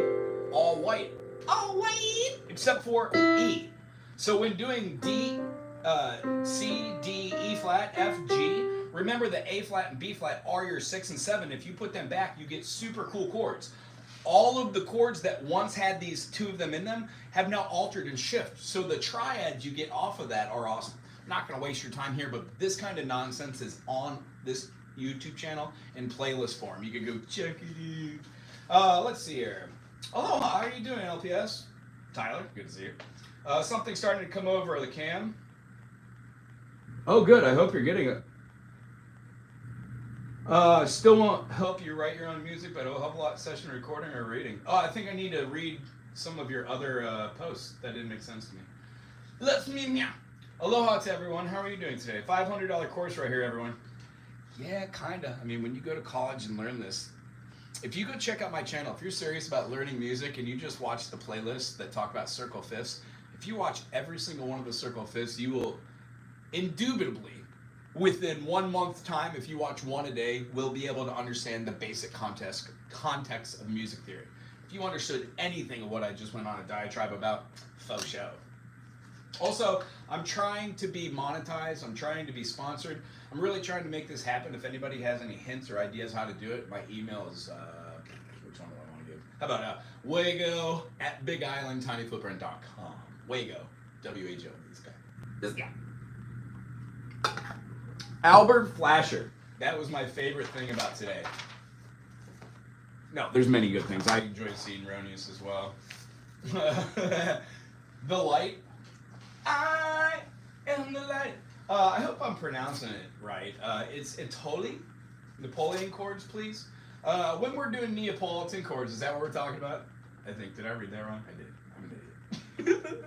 all white. All white! Except for E. So when doing D, C, D, E flat, F, G, remember the A flat and B flat are your 6 and 7. If you put them back, you get super cool chords. All of the chords that once had these 2 of them in them have now altered and shifted. So the triads you get off of that are awesome. I'm not going to waste your time here, but this kind of nonsense is on this YouTube channel in playlist form. You can go check it out. Let's see here. Aloha, how are you doing, LPS? Tyler, good to see you. Something starting to come over the cam. Oh, good. I hope you're getting it. Still won't help you write your own music, but it'll help a lot session recording or reading. Oh, I think I need to read some of your other posts. That didn't make sense to me. Let's me meow. Aloha to everyone. How are you doing today? $500 course right here, everyone. Yeah, kinda. I mean, when you go to college and learn this, if you go check out my channel, if you're serious about learning music and you just watch the playlists that talk about circle fifths, if you watch every single one of the circle fifths, you will indubitably, within 1 month time, if you watch one a day, will be able to understand the basic context of music theory. If you understood anything of what I just went on a diatribe about, faux show. Also, I'm trying to be monetized. I'm trying to be sponsored. I'm really trying to make this happen. If anybody has any hints or ideas how to do it, my email is, which one do I want to give? How about Wago at BigIslandTinyFootprint.com. Wago, W-A-G-O, this guy. Albert Flasher. That was my favorite thing about today. No, there's many good things. I enjoy seeing Ronius as well. The Light. I am the light. I hope I'm pronouncing it right. It's Itoli. Napoleon chords, please. When we're doing Neapolitan chords, is that what we're talking about? I think. Did I read that wrong? I did. I'm an idiot.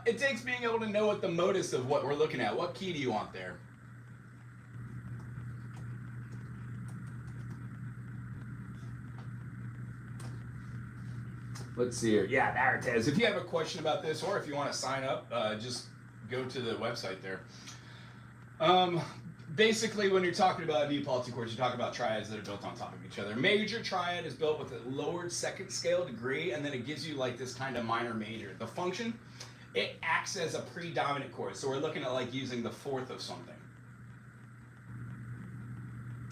It takes being able to know what the modus of what we're looking at. What key do you want there? Let's see here. Yeah, there it is. If you have a question about this or if you want to sign up, just go to the website there. Basically, when you're talking about Neapolitan chords, you're talking about triads that are built on top of each other. Major triad is built with a lowered second scale degree, and then it gives you like this kind of minor major. The function, it acts as a predominant chord. So we're looking at like using the fourth of something.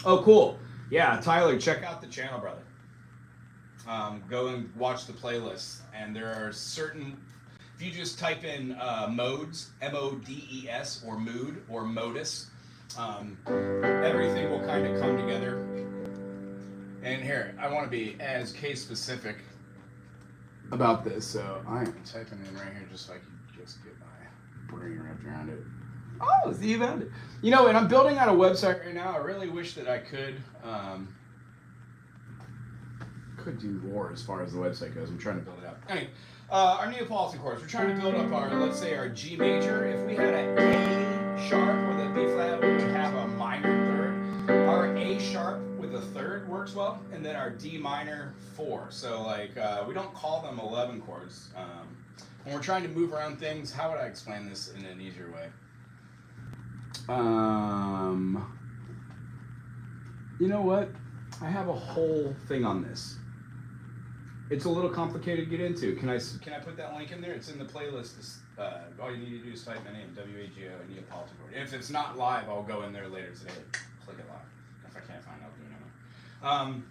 Oh, cool. Yeah, Tyler, check out the channel, brother. Go and watch the playlist, and there are certain, if you just type in modes, M-O-D-E-S, or mood, or modus, everything will kind of come together. And here, I want to be as case specific about this, so I am typing in right here just so I can just get my brain wrapped around it. Oh, see, you found it. You know, and I'm building out a website right now. I really wish that I could do more as far as the website goes. I'm trying to build it out. Anyway, our Neapolitan chords, we're trying to build up our, let's say, our G major. If we had an A sharp with a B flat, we would have a minor third. Our A sharp with a third works well, and then our D minor 4. So like, we don't call them 11 chords. When we're trying to move around things, how would I explain this in an easier way? You know what? I have a whole thing on this. It's a little complicated to get into. Can I put that link in there? It's in the playlist. All you need to do is type my name, W-A-G-O, Neapolitan chord. If it's not live, I'll go in there later today. Click it live. If I can't find it, I'll do another.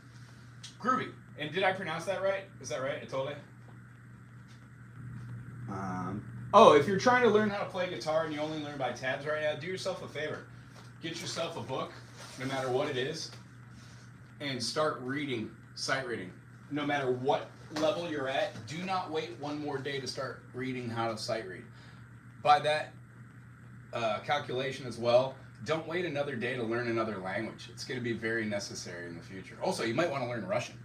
Groovy. And did I pronounce that right? Is that right? Itole? Oh, if you're trying to learn how to play guitar and you only learn by tabs right now, do yourself a favor. Get yourself a book, no matter what it is, and start reading, sight reading. No matter what level you're at, do not wait one more day to start reading how to sight read. By that calculation as well, don't wait another day to learn another language. It's going to be very necessary in the future. Also, you might want to learn Russian.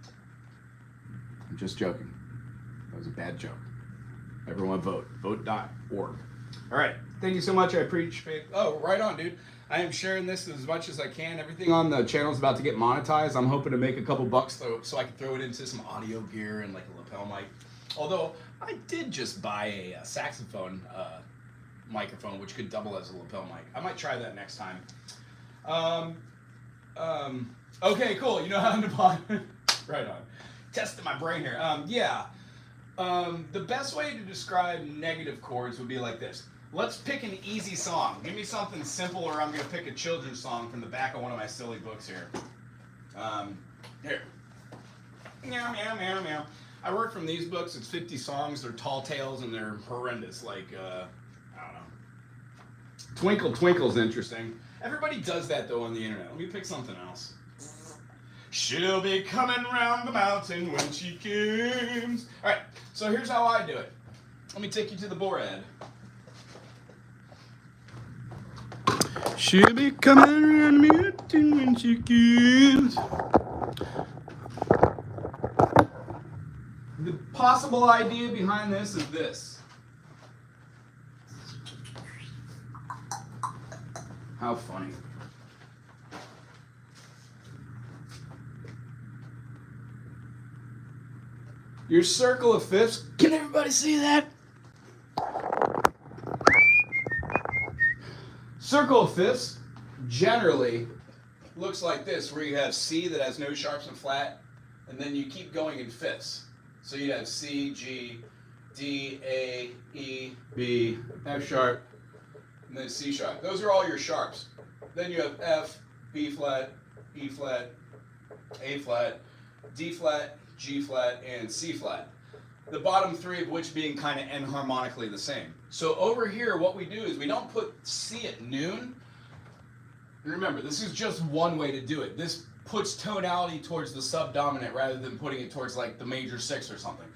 I'm just joking. That was a bad joke. Everyone vote. Vote.org. All right. Thank you so much. I appreciate. Oh, right on, dude. I am sharing this as much as I can. Everything on the channel is about to get monetized. I'm hoping to make a couple bucks so I can throw it into some audio gear and like a lapel mic. Although I did just buy a saxophone microphone, which could double as a lapel mic. I might try that next time. Okay, cool. You know how to right on. Testing my brain here. The best way to describe negative chords would be like this. Let's pick an easy song. Give me something simple, or I'm going to pick a children's song from the back of one of my silly books here. Here. Meow, meow, meow, meow. I work from these books. It's 50 songs. They're tall tales, and they're horrendous. Like, I don't know. Twinkle, Twinkle's interesting. Everybody does that, though, on the internet. Let me pick something else. She'll be coming round the mountain when she comes. All right, so here's how I do it. Let me take you to the board. She'll be coming around the mountain when she comes. The possible idea behind this is this. How funny. Your circle of fifths, can everybody see that? Circle of fifths generally looks like this, where you have C that has no sharps and flat, and then you keep going in fifths. So you have C, G, D, A, E, B, F sharp, and then C sharp. Those are all your sharps. Then you have F, B flat, E flat, A flat, D flat, G flat, and C flat. The bottom three of which being kind of enharmonically the same. So over here, what we do is we don't put C at noon. And remember, this is just one way to do it. This puts tonality towards the subdominant rather than putting it towards like the major six or something.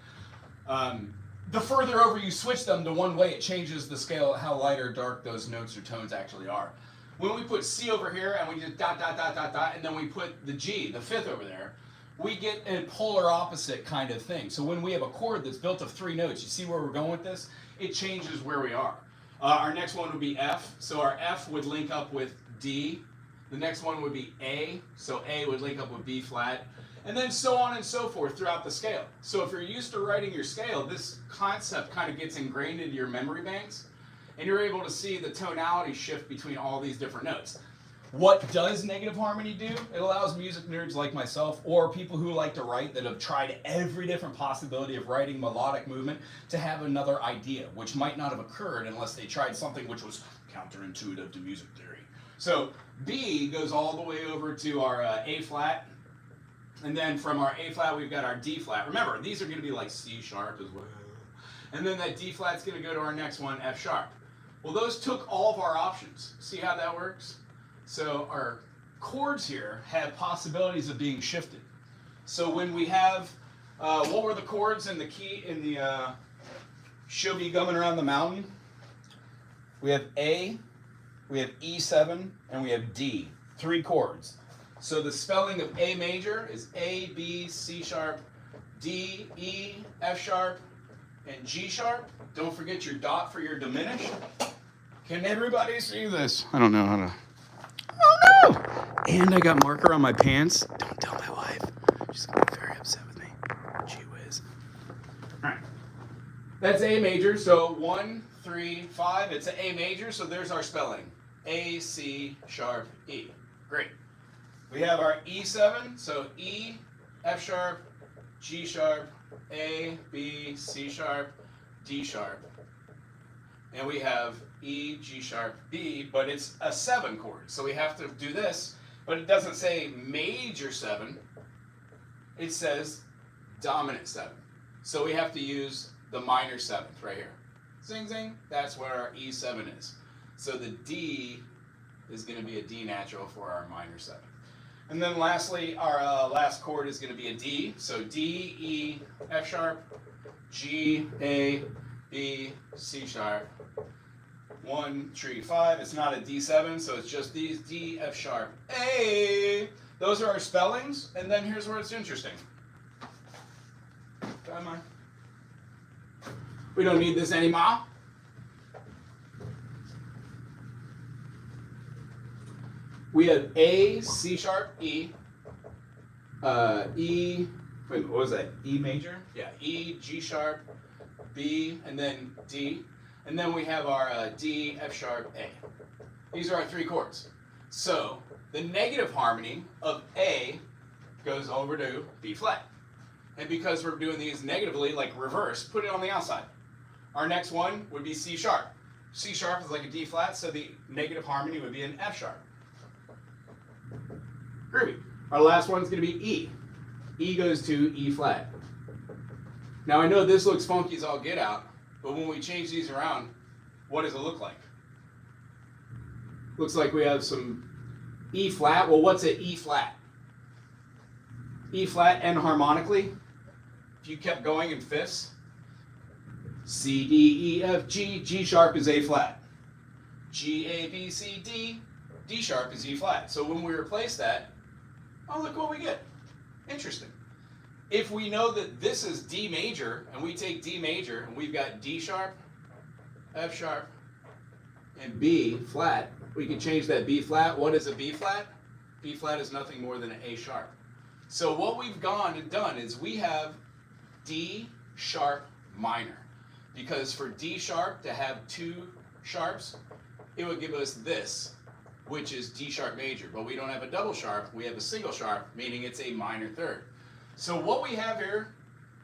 The further over you switch them to one way, it changes the scale, how light or dark those notes or tones actually are. When we put C over here and we just dot, dot, dot, dot, dot, and then we put the G, the fifth over there, we get a polar opposite kind of thing. So when we have a chord that's built of three notes, you see where we're going with this? It changes where we are. Our next one would be F. So our F would link up with D. The next one would be A. So A would link up with B flat. And then so on and so forth throughout the scale. So if you're used to writing your scale, this concept kind of gets ingrained into your memory banks. And you're able to see the tonality shift between all these different notes. What does negative harmony do? It allows music nerds like myself, or people who like to write that have tried every different possibility of writing melodic movement, to have another idea, which might not have occurred unless they tried something which was counterintuitive to music theory. So B goes all the way over to our A flat, and then from our A flat we've got our D flat. Remember, these are going to be like C sharp as well. And then that D flat's going to go to our next one, F sharp. Well, those took all of our options. See how that works? So our chords here have possibilities of being shifted. So when we have, what were the chords in the key, in the She'll Be Gumming Around the Mountain? We have A, we have E7, and we have D. 3 chords. So the spelling of A major is A, B, C sharp, D, E, F sharp, and G sharp. Don't forget your dot for your diminished. Can everybody see this? I don't know how to. Oh no! And I got marker on my pants. Don't tell my wife. She's gonna be very upset with me. Gee whiz. Alright. That's A major, so 1, 3, 5. It's an A major, so there's our spelling. A, C, sharp, E. Great. We have our E7, so E, F sharp, G sharp, A, B, C sharp, D sharp. And we have E, G sharp, B, but it's a 7 chord. So we have to do this, but it doesn't say major 7. It says dominant 7. So we have to use the minor 7th right here. Zing, zing, that's where our E7 is. So the D is going to be a D natural for our minor 7th. And then lastly, our last chord is going to be a D. So D, E, F sharp, G, A, B, C sharp. 1, 3, 5. It's not a D7, so it's just these D, F sharp, A. Those are our spellings, and then here's where it's interesting. Come on. We don't need this anymore. We have A, C sharp, E, E, wait, what was that? E major? Yeah, E, G sharp, B, and then D. And then we have our D, F sharp, A. These are our 3 chords. So the negative harmony of A goes over to B flat. And because we're doing these negatively, like reverse, put it on the outside. Our next one would be C sharp. C sharp is like a D flat, so the negative harmony would be an F sharp. Groovy. Our last one's going to be E. E goes to E flat. Now I know this looks funky as all get out, but when we change these around, what does it look like? Looks like we have some E flat. Well, what's an E flat? E flat enharmonically. If you kept going in fifths, C, D, E, F, G, G sharp is A flat. G, A, B, C, D, D sharp is E flat. So when we replace that, oh, look what we get. Interesting. If we know that this is D major, and we take D major, and we've got D sharp, F sharp, and B flat, we can change that B flat. What is a B flat? B flat is nothing more than an A sharp. So what we've gone and done is we have D sharp minor. Because for D sharp to have two sharps, it would give us this, which is D sharp major. But we don't have a double sharp, we have a single sharp, meaning it's a minor third. So what we have here,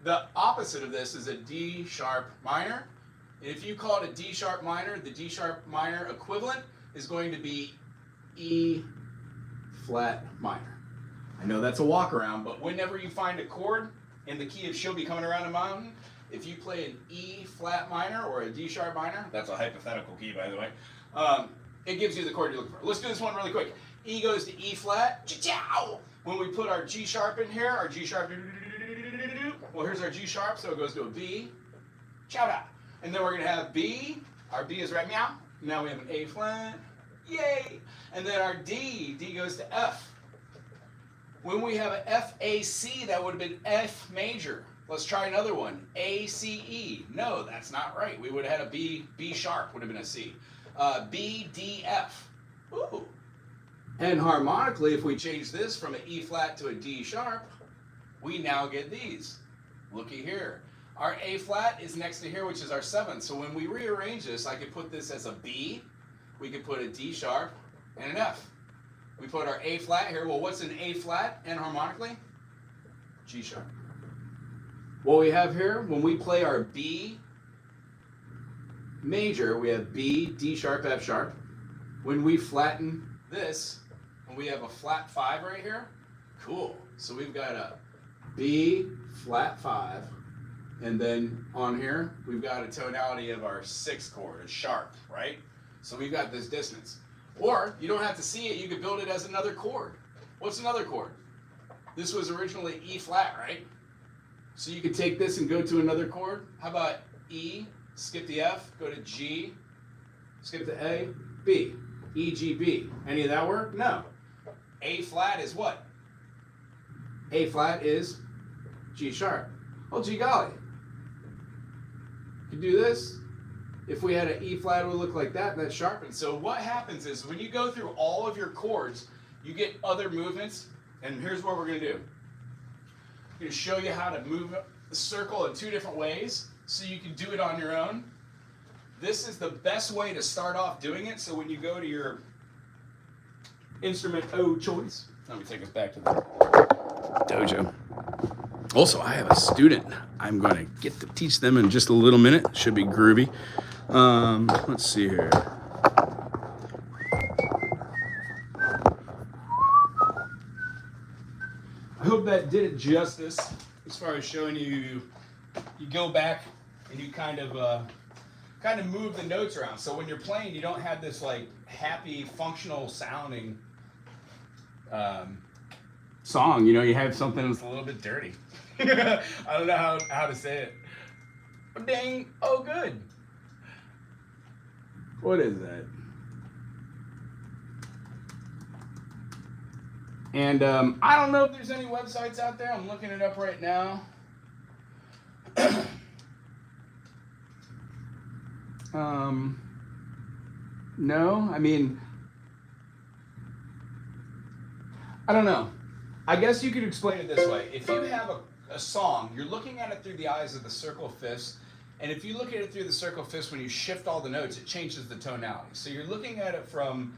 the opposite of this is a D sharp minor. And if you call it a D sharp minor, the D sharp minor equivalent is going to be E flat minor. I know that's a walk around, but whenever you find a chord in the key of she'll be coming around a mountain, if you play an E flat minor or a D sharp minor, that's a hypothetical key by the way, it gives you the chord you're looking for. Let's do this one really quick. E goes to E flat. Cha-chow! When we put our G sharp in here, our G sharp, well here's our G sharp, so it goes to a B. Chow-da! And then we're going to have B. Our B is right meow. Now we have an A flat. Yay! And then our D goes to F. When we have an F, A, C, that would have been F major. Let's try another one. A, C, E. No, that's not right. We would have had a B. B sharp would have been a C. B, D, F. Ooh. And harmonically, if we change this from an E flat to a D sharp, we now get these. Looky here. Our A flat is next to here, which is our 7th. So when we rearrange this, I could put this as a B. We could put a D sharp and an F. We put our A flat here. Well, what's an A flat enharmonically? G sharp. What we have here, when we play our B major, we have B, D sharp, F sharp. When we flatten this, and we have a flat 5 right here, cool. So we've got a B flat 5, and then on here, we've got a tonality of our 6th chord, a sharp, right? So we've got this dissonance. Or, you don't have to see it, you could build it as another chord. What's another chord? This was originally E flat, right? So you could take this and go to another chord. How about E, skip the F, go to G, skip the A, B, E, G, B. Any of that work? No. A flat is what? A flat is G sharp. Oh, gee golly. You could do this. If we had an E flat, it would look like that, and that's sharpened. So what happens is when you go through all of your chords, you get other movements, and here's what we're going to do. I'm going to show you how to move the circle in 2 different ways so you can do it on your own. This is the best way to start off doing it, so when you go to your instrument of choice, let me take us back to the dojo. Also, I have a student I'm going to get to teach them in just a little minute. Should be groovy. Let's see here. I hope that did it justice as far as showing you go back and you kind of move the notes around. So when you're playing, you don't have this like happy, functional sounding song. You know, you have something that's a little bit dirty. I don't know how to say it. Dang, oh good. What is that? And I don't know if there's any websites out there. I'm looking it up right now. No, I mean, I don't know. I guess you could explain it this way. If you have a song, you're looking at it through the eyes of the circle fifths, and if you look at it through the circle fifths, when you shift all the notes, it changes the tonality. So you're looking at it from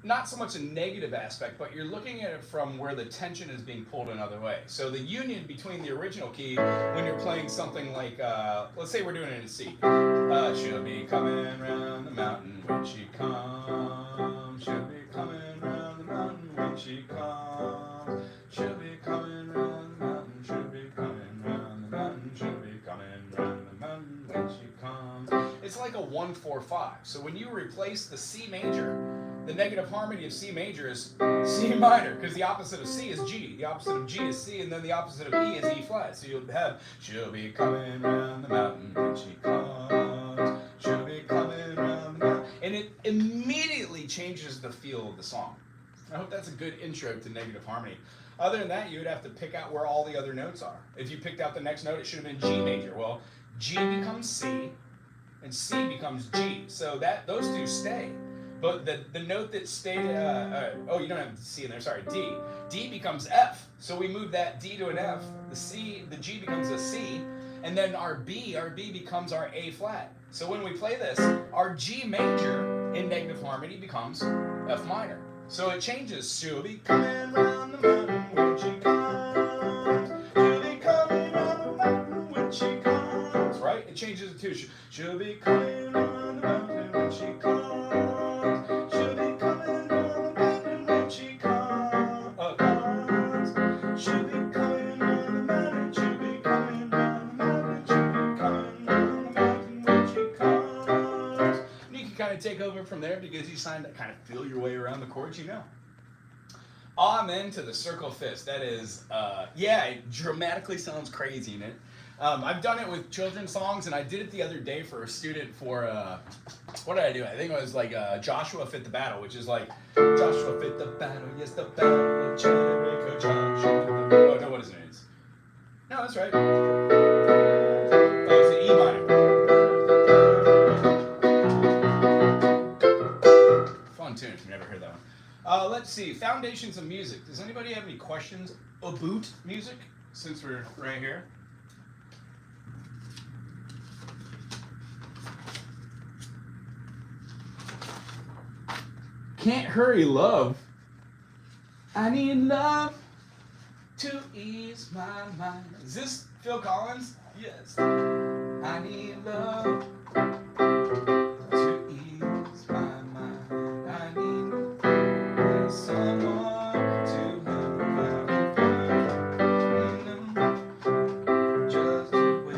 not so much a negative aspect, but you're looking at it from where the tension is being pulled another way. So the union between the original key, when you're playing something like, let's say we're doing it in C. She'll be coming round the mountain when she comes. She'll be coming round the mountain when she comes. She'll be coming round the mountain. She'll be coming round the mountain. She'll be coming round the mountain when she comes. It's like a 1-4-5. So when you replace the C major, the negative harmony of C major is C minor, because the opposite of C is G. The opposite of G is C, and then the opposite of E is E flat. So you'll have, she'll be coming round the mountain when she comes. She'll be coming round the mountain. And it immediately changes the feel of the song. I hope that's a good intro to negative harmony. Other than that, you would have to pick out where all the other notes are. If you picked out the next note, it should have been G major. Well, G becomes C, and C becomes G. So that those two stay. But the note that stayed, oh, you don't have C in there, sorry, D. D becomes F. So we move that D to an F. The G becomes a C. And then our B becomes our A flat. So when we play this, our G major in negative harmony becomes F minor. So it changes. She'll be coming round the mountain when she comes. She'll be coming round the mountain when she comes. Right? It changes it too. She'll be coming round the mountain when she comes. She'll be coming round the mountain when she comes. She'll be coming round the mountain. She'll be coming round the mountain. She'll be coming round the mountain when she comes. And you can kind of take over from there because you kind of feel your way around the chords, you know. Amen to the circle fifths. That is, yeah, it dramatically sounds crazy in it. I've done it with children's songs, and I did it the other day for a student for, what did I do? I think it was like Joshua Fit the Battle, which is like, Joshua fit the battle, yes, the battle of Jericho, Joshua. Oh, no, what is it? No, that's right. Oh, it's an E minor. Fun tune if you've never heard that one. Let's see, foundations of music. Does anybody have any questions about music since we're right here? Can't hurry, love. I need love to ease my mind. Is this Phil Collins? Yes. I need love to ease my mind. I need someone to help me find, just to wait.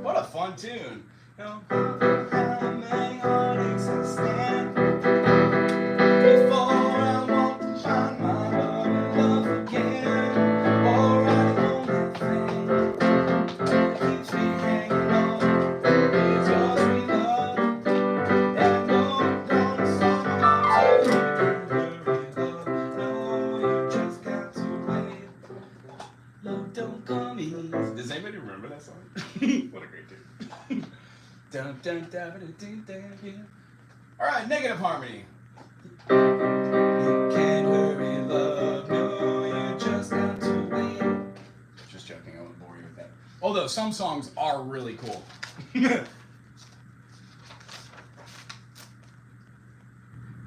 What a fun tune. How many heartaches I stand before I want to find my love again. Or I know nothing that keeps me hanging on is your sweet love. And no, don't stop to hurry, love. No, you just got to wait. Love don't come easy. Does anybody remember that song? What a great tune. Dun, dun, dun, dun, dun, dun, dun. All right, negative harmony. You can't hurry, love. No, you just got to wait. Just joking, I won't bore you with that. Although some songs are really cool.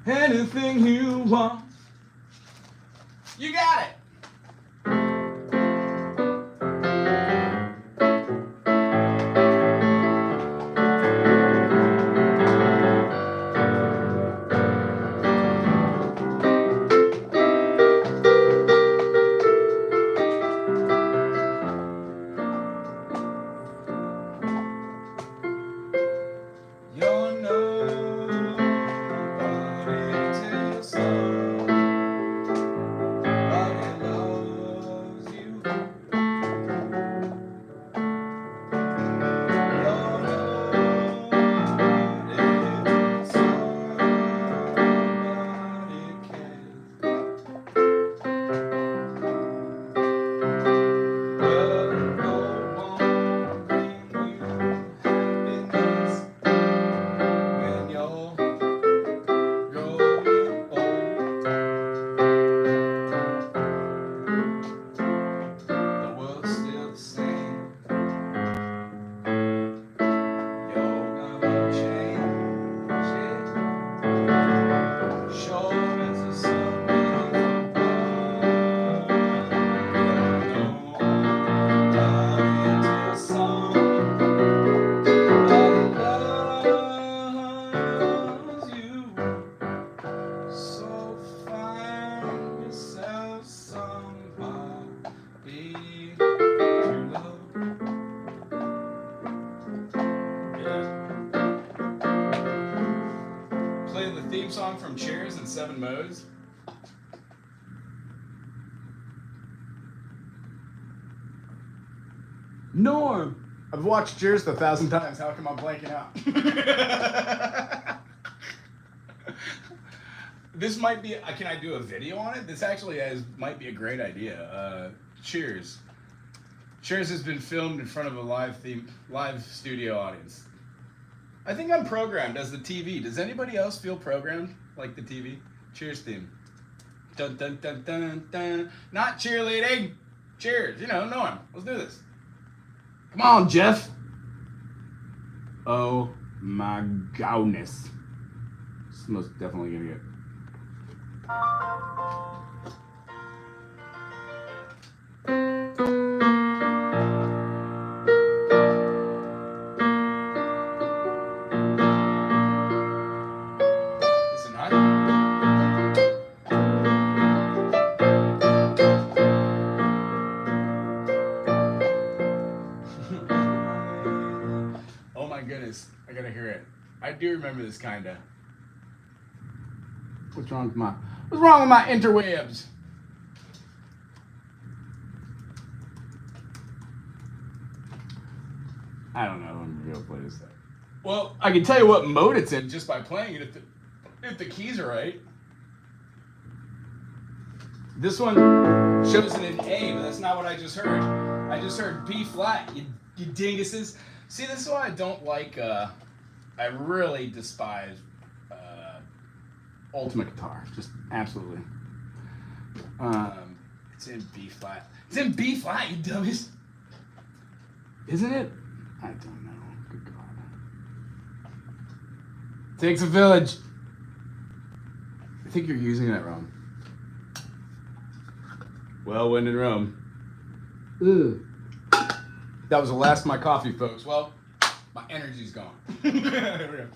Anything you want, you got it. from Cheers in 7 modes. Norm! I've watched Cheers 1,000 times. How come I'm blanking out? This might be, can I do a video on it? This actually might be a great idea. Cheers. Cheers has been filmed in front of a live studio audience. I think I'm programmed as the TV. Does anybody else feel programmed like the TV? Cheers theme. Dun dun dun dun dun. Not cheerleading. Cheers. You know, Norm. Let's do this. Come on, Jeff. Oh my goodness. This is most definitely gonna get. Listen, oh my goodness, I gotta hear it. I do remember this kinda. What's wrong with my interwebs? I don't know when we're gonna play this thing. Well, I can tell you what mode it's in just by playing it if the keys are right. This one shows it in A, but that's not what I just heard. I just heard B flat, you dinguses. See, this is why I don't like, I really despise ultimate guitar. Just absolutely. It's in B flat. It's in B flat, you dummies. Isn't it? I don't know. Good God. Takes a village. I think you're using that wrong. Well, when in Rome. Ugh. That was the last of my coffee, folks. Well, my energy's gone. There we go.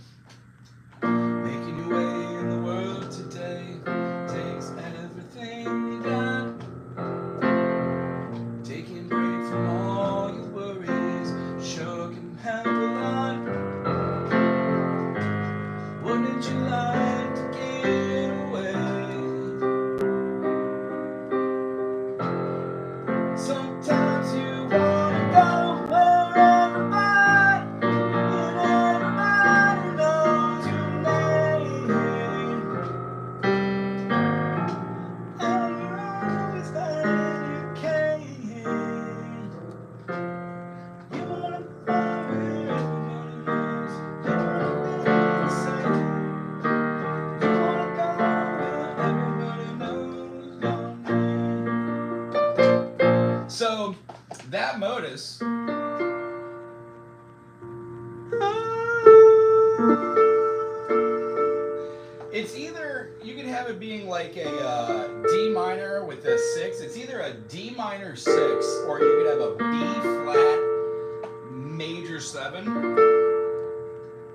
Making your way in the world today takes everything you got. Taking a break from all your worries sure can help a lot. Wouldn't you like to get away? Sometimes you wanna go where everybody knows your name, and you're always glad you came. You wanna go where everybody knows. You wanna be the same. You wanna go where everybody knows your name. So that modus. It's either, you can have it being like a D minor with a 6. It's either a D minor 6 or you could have a B flat major 7.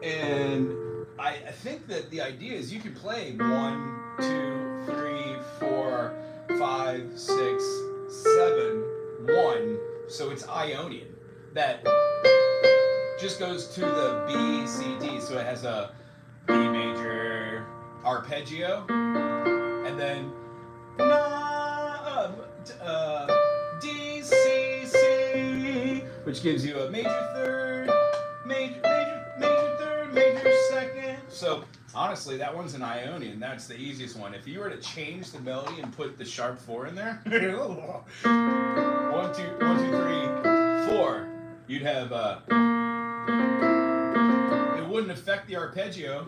And I think that the idea is you could play 1, 2, 3, 4, 5, 6, 7, 1. So it's Ionian. That just goes to the B, C, D. So it has a B major arpeggio, and then D, C, C, which gives you a major third, major third, major second. So honestly, that one's an Ionian. That's the easiest one. If you were to change the melody and put the sharp 4 in there, 1, 2, 3, 4, you'd have it wouldn't affect the arpeggio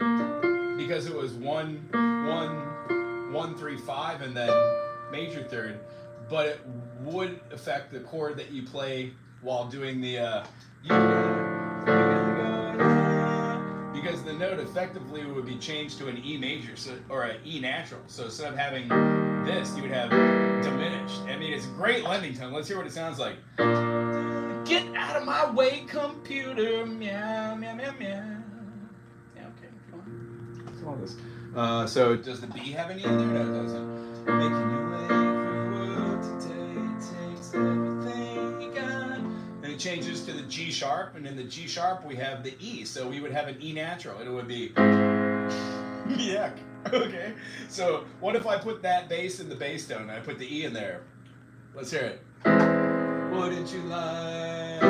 because it was 1, 1, 1, 3, 5, and then major third, but it would affect the chord that you play while doing the because the note effectively would be changed to an E major, so, or an E natural. So instead of having this, you would have diminished. I mean, it's a great lending tone. Let's hear what it sounds like. Get out of my way, computer. Meow, meow, meow, meow. Yeah, okay, come on. What's all this? So does the B have any in there? No, it doesn't. Making your way through the world today takes everything you got. And it changes to the G sharp, and in the G sharp we have the E. So we would have an E natural. It would be, yeah. Okay, so what if I put that bass in the bass tone and I put the E in there? Let's hear it. Wouldn't you like?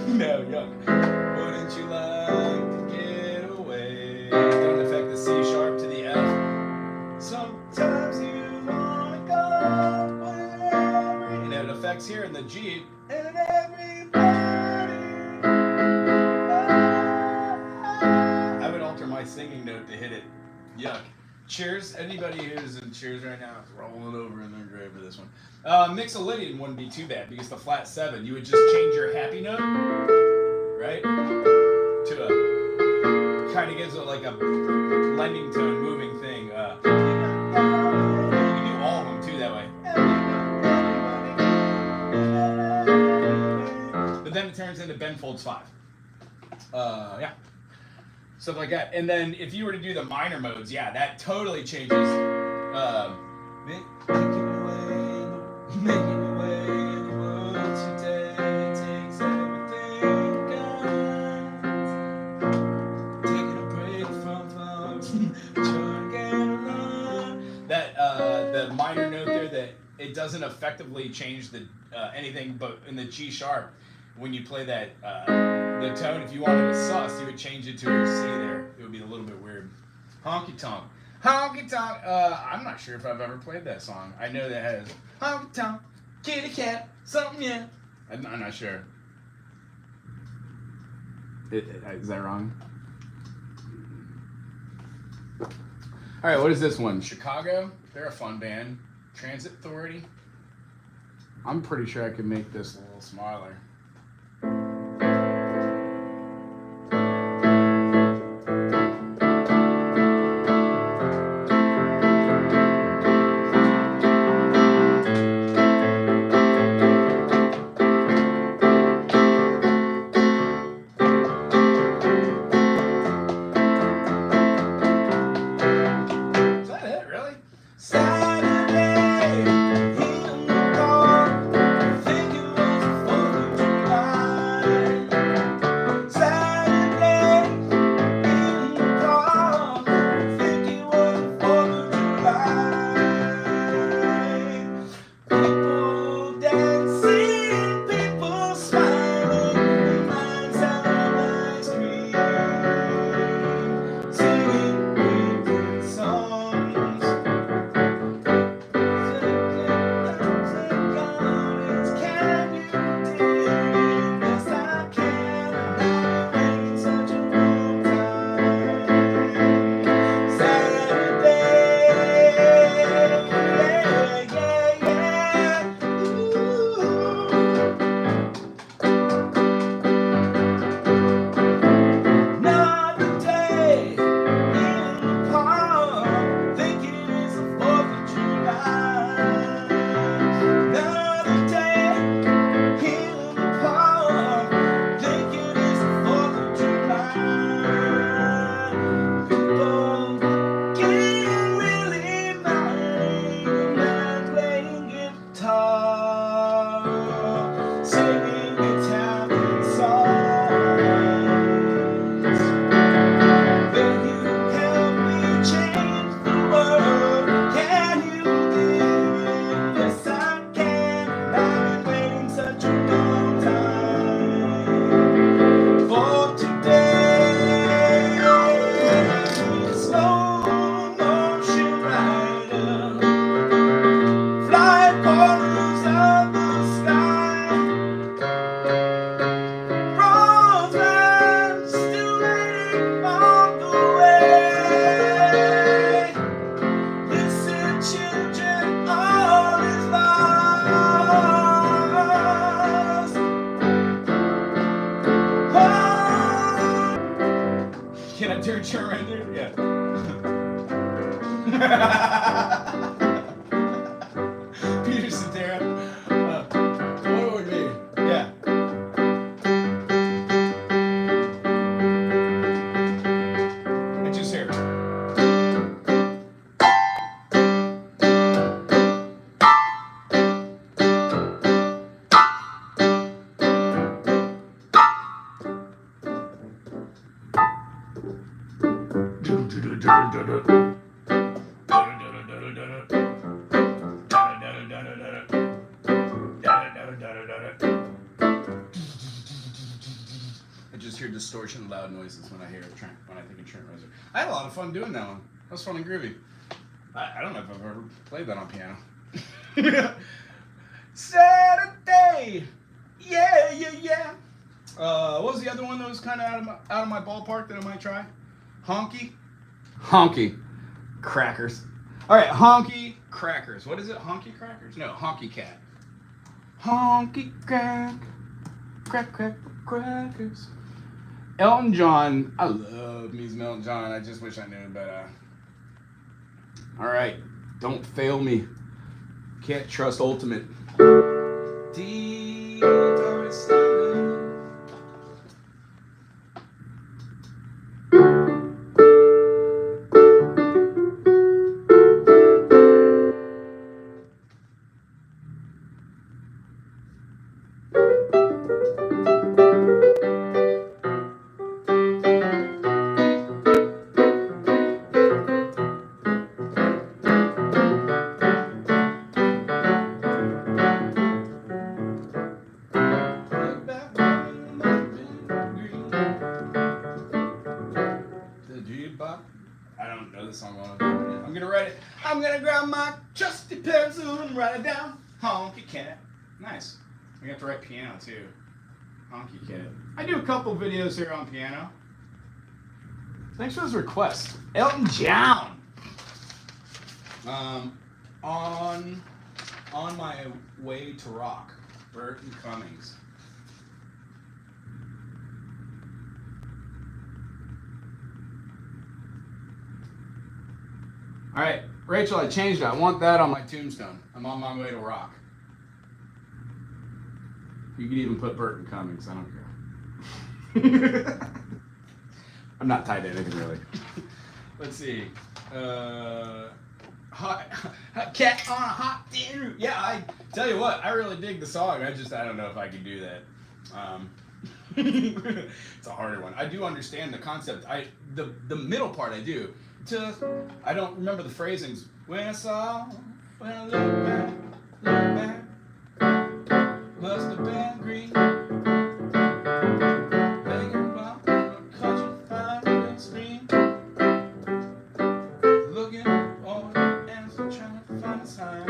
No, yuck. Wouldn't you like to get away? Don't affect the C sharp to the F. Sometimes you wanna go wherever, and it affects here in the G. And everybody. I would alter my singing note to hit it. Yuck. Cheers. Anybody who's in Cheers right now is rolling over in their grave for this one. Mixolydian wouldn't be too bad because the flat 7, you would just change your happy note, right? To a kind of gives it like a blending tone, moving thing. You can do all of them too that way. But then it turns into Ben folds 5. Yeah. Stuff like that. And then if you were to do the minor modes, yeah, that totally changes. Making away in the world today takes everything guns. Taking a break from thugs, trying to get along. That the minor note there, that it doesn't effectively change the anything, but in the G sharp, when you play that the tone, if you wanted a sus, you would change it to a C there. It would be a little bit weird. Honky tonk. Honky tonk. I'm not sure if I've ever played that song. I know that has honky tonk, kitty cat, something, yeah. I'm not sure. Is that wrong? All right, what is this one? Chicago. They're a fun band. Transit Authority. I'm pretty sure I could make this a little smaller. Can I turn your render? Yeah. Peter Cetera. What would be? Yeah. I just hear. distortion and loud noises when I hear when I think of Trent Reznor. I had a lot of fun doing that one. That was fun and groovy. I don't know if I've ever played that on piano. Saturday, yeah. What was the other one that was kind of out of my ballpark that I might try? Honky crackers. All right, honky crackers. What is it? Honky crackers? No, honky cat. Honky crackers. Elton John. I love me some Elton John. I just wish I knew, but all right, don't fail me. Can't trust ultimate. Deep I don't know the song well enough. I'm gonna write it. I'm gonna grab my trusty pencil and write it down. Honky cat. Nice. We have to write piano too. Honky cat. I do a couple videos here on piano. Thanks for this request. Elton John. On my way to rock. Burton Cummings. All right, Rachel, I changed it. I want that on my tombstone. I'm on my way to rock. You could even put Burton Cummings. I don't care. I'm not tied to anything really. Let's see. Cat on a hot tin. Yeah, I tell you what, I really dig the song. I don't know if I can do that. It's a harder one. I do understand the concept. The middle part I do. I don't remember the phrasings. When I look back, must have been green. Begging about the country fine and scream. Looking over the answer, trying to find a sign.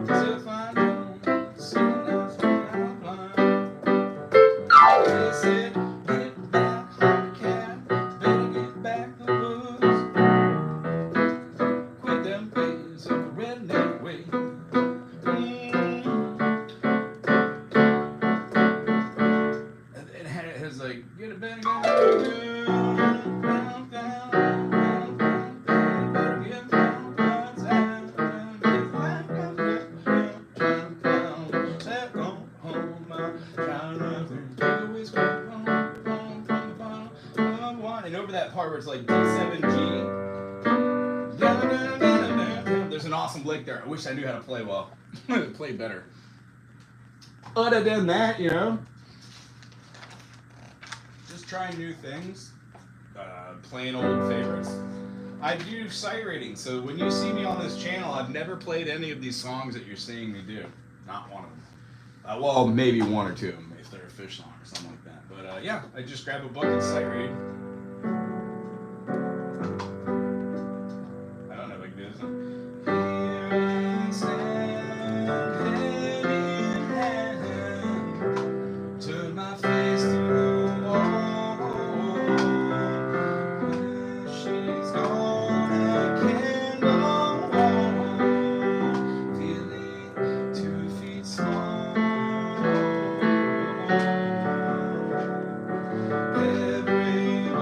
To find out, soon as I'm blind. They said, get back, honky cat, better get back the blues. Quit them ways of the redneck way. It has like, get it better, and over that part where it's like D7G, there's an awesome lick there. I wish I knew how to play well. Play better. Other than that, just trying new things, playing old favorites. I do sight reading, so when you see me on this channel, I've never played any of these songs that you're seeing me do. Not one of them. Well, maybe one or two of them if they're a fish song or something like that. But yeah, I just grab a book and sight read. I don't know if I can do this one. Here I stand, hand in hand, turn my face to the wall. When she's gone, I can't go on, feeling 2 feet small. Everywhere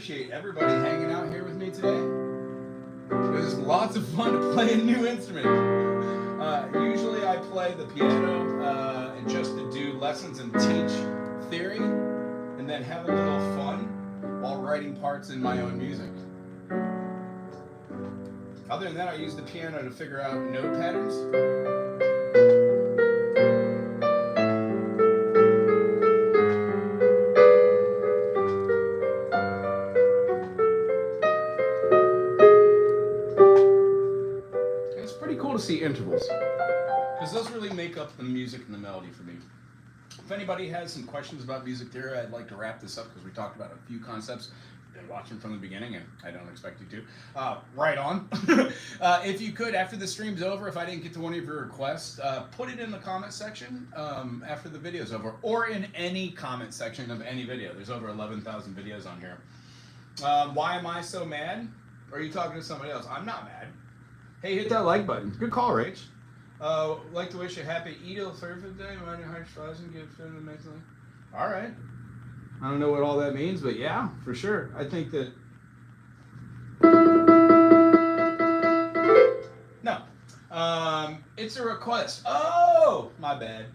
appreciate everybody hanging out here with me today. It was lots of fun to play a new instrument. Usually I play the piano just to do lessons and teach theory, and then have a little fun while writing parts in my own music. Other than that, I use the piano to figure out note patterns. It's pretty cool to see intervals, because those really make up the music and the melody for me. If anybody has some questions about music theory, I'd like to wrap this up because we talked about a few concepts. Been watching from the beginning, and I don't expect you to. Right on. If you could, after the stream's over, if I didn't get to one of your requests, put it in the comment section after the video's over, or in any comment section of any video. There's over 11,000 videos on here. Why am I so mad? Or are you talking to somebody else? I'm not mad. Hey, hit that like button. Good call, Rach. Like to wish you a happy Eid al-Fitr day. Mind your heart flies and get fit and makes life. All right. I don't know what all that means, but yeah, for sure. I think that. No. It's a request. Oh, my bad.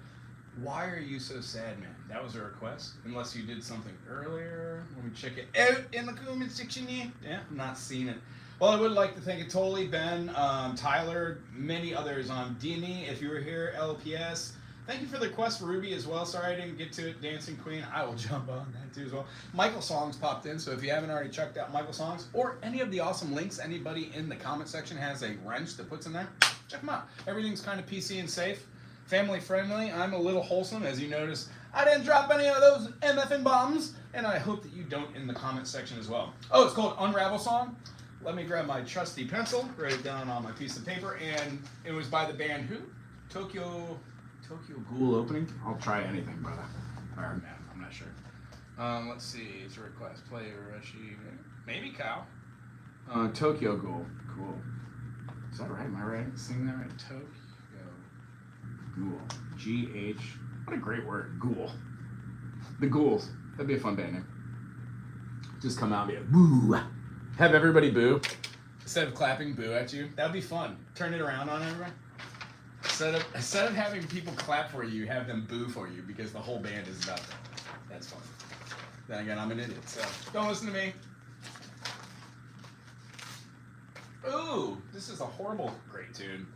Why are you so sad, man? That was a request? Unless you did something earlier. Let me check it out in the comment section here. Yeah, I'm not seeing it. Well, I would like to thank Tolly, Ben, Tyler, many others. Dini, if you were here, LPS. Thank you for the request for Ruby as well. Sorry I didn't get to it. Dancing Queen, I will jump on that too as well. Michael Songs popped in, so if you haven't already checked out Michael Songs or any of the awesome links, anybody in the comment section has a wrench that puts in there, check them out. Everything's kind of PC and safe, family friendly. I'm a little wholesome, as you notice. I didn't drop any of those MFing bombs, and I hope that you don't in the comment section as well. Oh, it's called Unravel Song. Let me grab my trusty pencil, write it down on my piece of paper, and it was by the band who? Tokyo Ghoul opening? I'll try anything, brother. Or man, I'm not sure. Let's see, it's a request. Play Rashi, maybe Kyle. Tokyo Ghoul, cool. Is that right? Am I right? Sing that right? Tokyo Ghoul. G-H, what a great word, Ghoul. The Ghouls, that'd be a fun band name. Just come out and be a boo. Have everybody boo. Instead of clapping, boo at you. That'd be fun. Turn it around on everybody. Instead of having people clap for you, have them boo for you because the whole band is about that. That's fun. Then again, I'm an idiot, so don't listen to me. Ooh, this is a horrible great tune.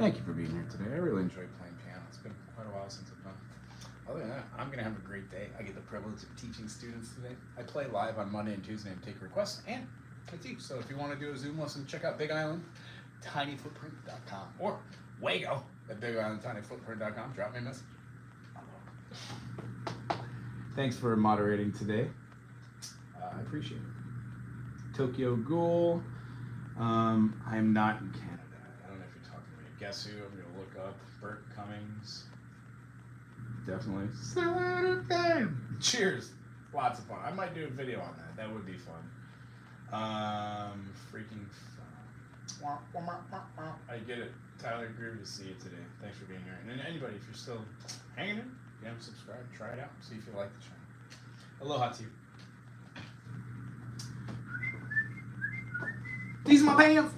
Thank you for being here today. I really enjoyed playing piano. It's been quite a while since I've done. Other than that, I'm going to have a great day. I get the privilege of teaching students today. I play live on Monday and Tuesday and take requests, and I teach. So if you want to do a Zoom lesson, check out Big Island, tinyfootprint.com, or Wago at BigIslandTinyFootprint.com. Drop me a message. Thanks for moderating today. I appreciate it. Tokyo Ghoul. I'm not in Canada. I don't know if you're talking to me. Guess who? I'm going to look up. Bert Cummings. Definitely. Cheers. Lots of fun. I might do a video on that. That would be fun. Freaking fun. I get it. Tyler, groovy to see you today. Thanks for being here. And then anybody, if you're still hanging in, you haven't subscribed, try it out. See if you like the channel. Aloha to you. These are my pants.